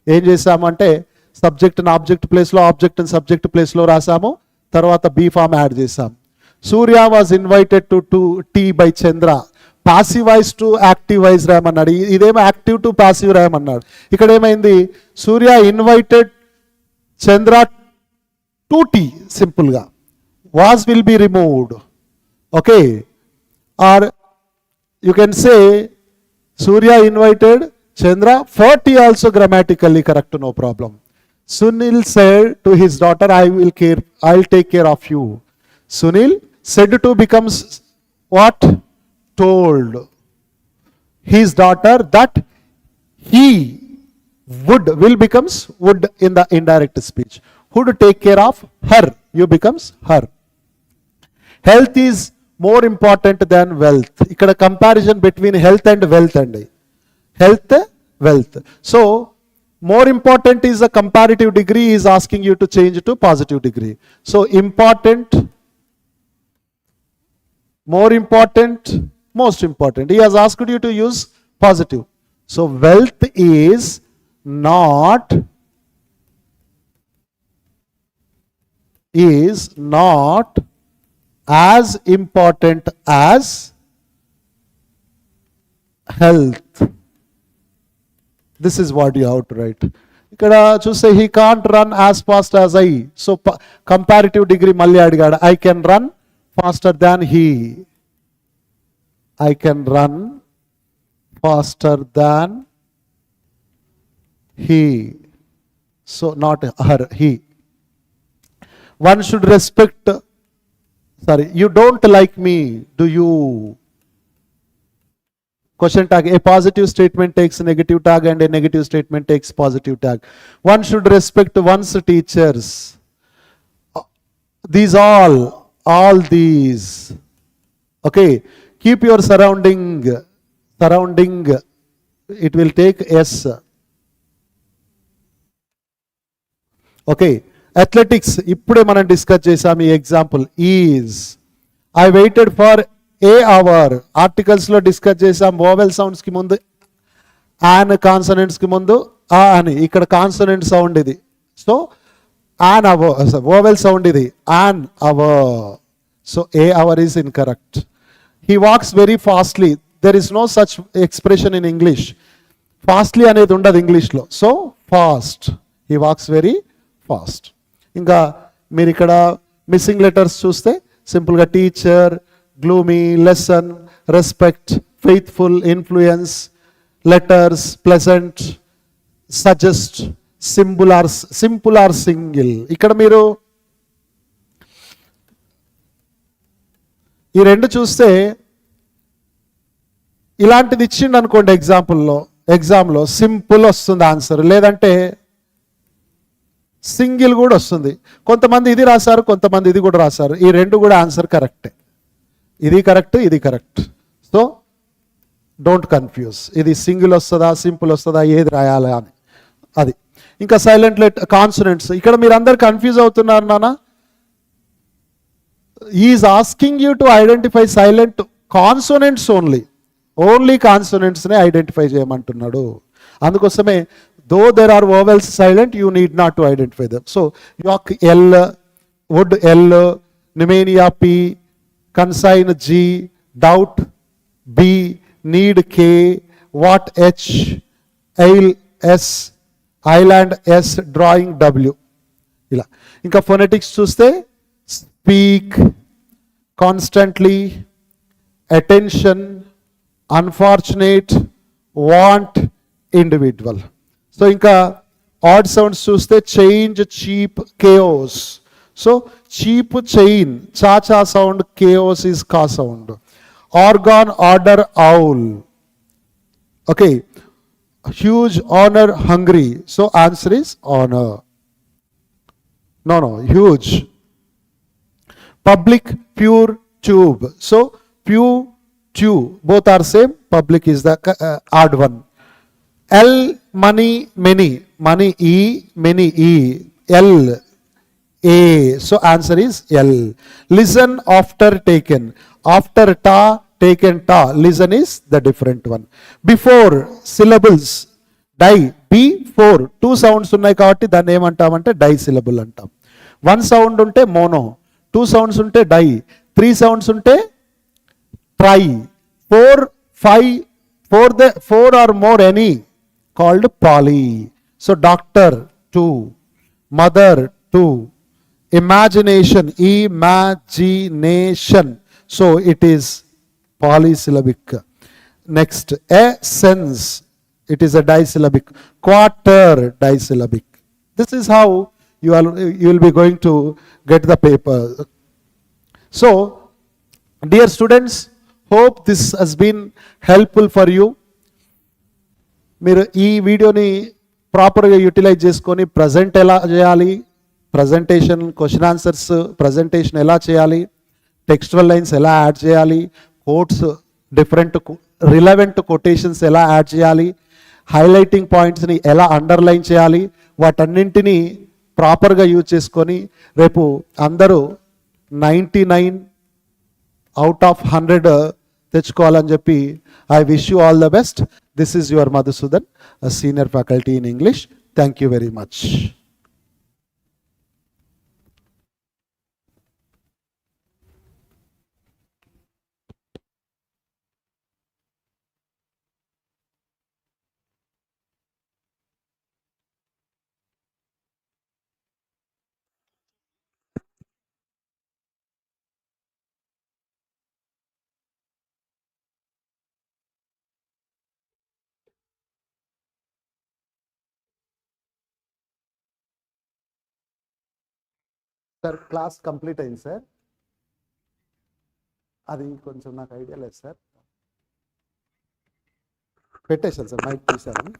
ఏం చేసామంటే సబ్జెక్ట్ని ఆబ్జెక్ట్ ప్లేస్లో, ఆబ్జెక్ట్ని సబ్జెక్ట్ ప్లేస్లో రాసాము, తర్వాత బీ ఫామ్ యాడ్ చేసాం. Surya was invited to tea by Chandra, passive voice to active voice రాయమన్నాడు, ఇదేమో active to passive రాయమన్నాడు. ఇక్కడ ఏమైంది, Surya invited Chandra to tea, సింపుల్గా was will be removed. Okay, or you can say Surya invited Chandra for tea also, grammatically correct, no problem. Sunil said to his daughter, I'll take care of you. Sunil said to becomes what? Told his daughter that he Would, will becomes would in the indirect speech. Who to take care of? Her. You becomes her. Health is more important than wealth. Ikkada comparison between health and wealth andi. Health, wealth. So more important is a comparative degree, is asking you to change to positive degree. So important, more important, most important. He has asked you to use positive. So wealth is not as important as health. This is what you have to write. ఇక్కడ చూస్తే he can't run as fast as I. So comparative degree మళ్ళీ అడిగాడు. I can run faster than he. I can run faster than he. So not her, he. One should respect, sorry, you don't like me, do you? Question tag. A positive statement takes a negative tag and a negative statement takes positive tag. One should respect one's teachers. These all these. Okay. Keep your surrounding, it will take S. Okay. Athletics, ఇప్పుడే మనం discuss చేసాం ఈ example. Is, I waited for a hour. ఆర్టికల్స్లో discuss చేసాం. Vowel సౌండ్స్కి ముందు an, కాన్సనెంట్స్కి ముందు ఆ అని. ఇక్కడ కాన్సనెంట్ సౌండ్ ఇది. So an hour, vowel sound ఇది an hour. So a hour is incorrect. He walks very fastly. There is no such expression in English. Fastly అనేది ఉండదు ఇంగ్లీష్లో. So fast, he walks very fast. ఇంకా మీరు ఇక్కడ missing letters చూస్తే సింపుల్గా teacher, gloomy, lesson, respect, faithful, influence, letters, pleasant, suggest, simple are single. ఇక్కడ మీరు ఈ రెండు చూస్తే ఇలాంటిది ఇచ్చిండు అనుకోండి ఎగ్జామ్లో సింపుల్ వస్తుంది ఆన్సర్, లేదంటే సింగిల్ కూడా వస్తుంది. కొంతమంది ఇది రాశారు, కొంతమంది ఇది కూడా రాశారు. ఈ రెండు కూడా ఆన్సర్ కరెక్టే. ఇది కరెక్ట్, ఇది కరెక్ట్. So don't confuse. ఇది సింగిల్ వస్తుందా, సింపుల్ వస్తుందా, ఏది రాయాలా అని. అది ఇంకా సైలెంట్ కాన్సనెంట్స్. ఇక్కడ మీరు అందరు కన్ఫ్యూజ్ అవుతున్నారు నాన్న. Is asking you to identify silent consonants only కాన్సోనెంట్స్నే ఐడెంటిఫై చేయమంటున్నాడు. అందుకోసమే though there are vowels silent, you need not to identify them. So yok L, would L, pneumonia P, consign G, doubt B, need K, what H, ail S, island S, drawing W. ఇలా ఇంకా phonetics చూస్తే speak, constantly, attention, unfortunate, want, individual. So ఇంకా odd sounds చూస్తే change, cheap, chaos. So cheap, chain, చాచా sound, chaos is కా sound. Organ, order, owl. Okay. Huge, honour, hungry. So answer is honour. No huge. Public, pure, tube. So pew, tube both are same. Public is the odd one. L, money, many. Money E, many E. L, A. So answer is L. Listen, after, taken. After ta, taken ta. Listen is the different one. Before, syllables. Die. Before. Two sounds ఉన్నాయి కాబట్టి దాన్ని ఏమంటామంటే die syllable అంటాం. One sound ఉంటే mono, two sounds ఉంటే die, three sounds ఉంటే try, four or more any called poly. So doctor, two. Mother, two. Imagination, imagination. So it is polysyllabic. Next, essence, it is a disyllabic. Quarter, disyllabic. This is how you will be going to get the paper. So dear students, hope this has been helpful for you. మీరు ఈ వీడియోని ప్రాపర్గా utilise చేసుకొని present ఎలా చేయాలి, presentation question answers presentation ఎలా చేయాలి, textual lines ఎలా యాడ్ చేయాలి, కోట్స్ డిఫరెంట్ రిలవెంట్ కొటేషన్స్ ఎలా యాడ్ చేయాలి, హైలైటింగ్ పాయింట్స్ని ఎలా అండర్లైన్ చేయాలి, వాటన్నింటినీ ప్రాపర్గా యూజ్ చేసుకొని రేపు అందరూ 99 అవుట్ ఆఫ్ 100 తెచ్చుకోవాలని చెప్పి I wish you all the best. This is your Madhusudan, senior faculty in English. Thank you very much. Sir class complete అయింది సార్. అది కొంచెం నాకు ఐడియా లేదు సార్. పెట్టేశాను సార్, మైక్ తీశాను.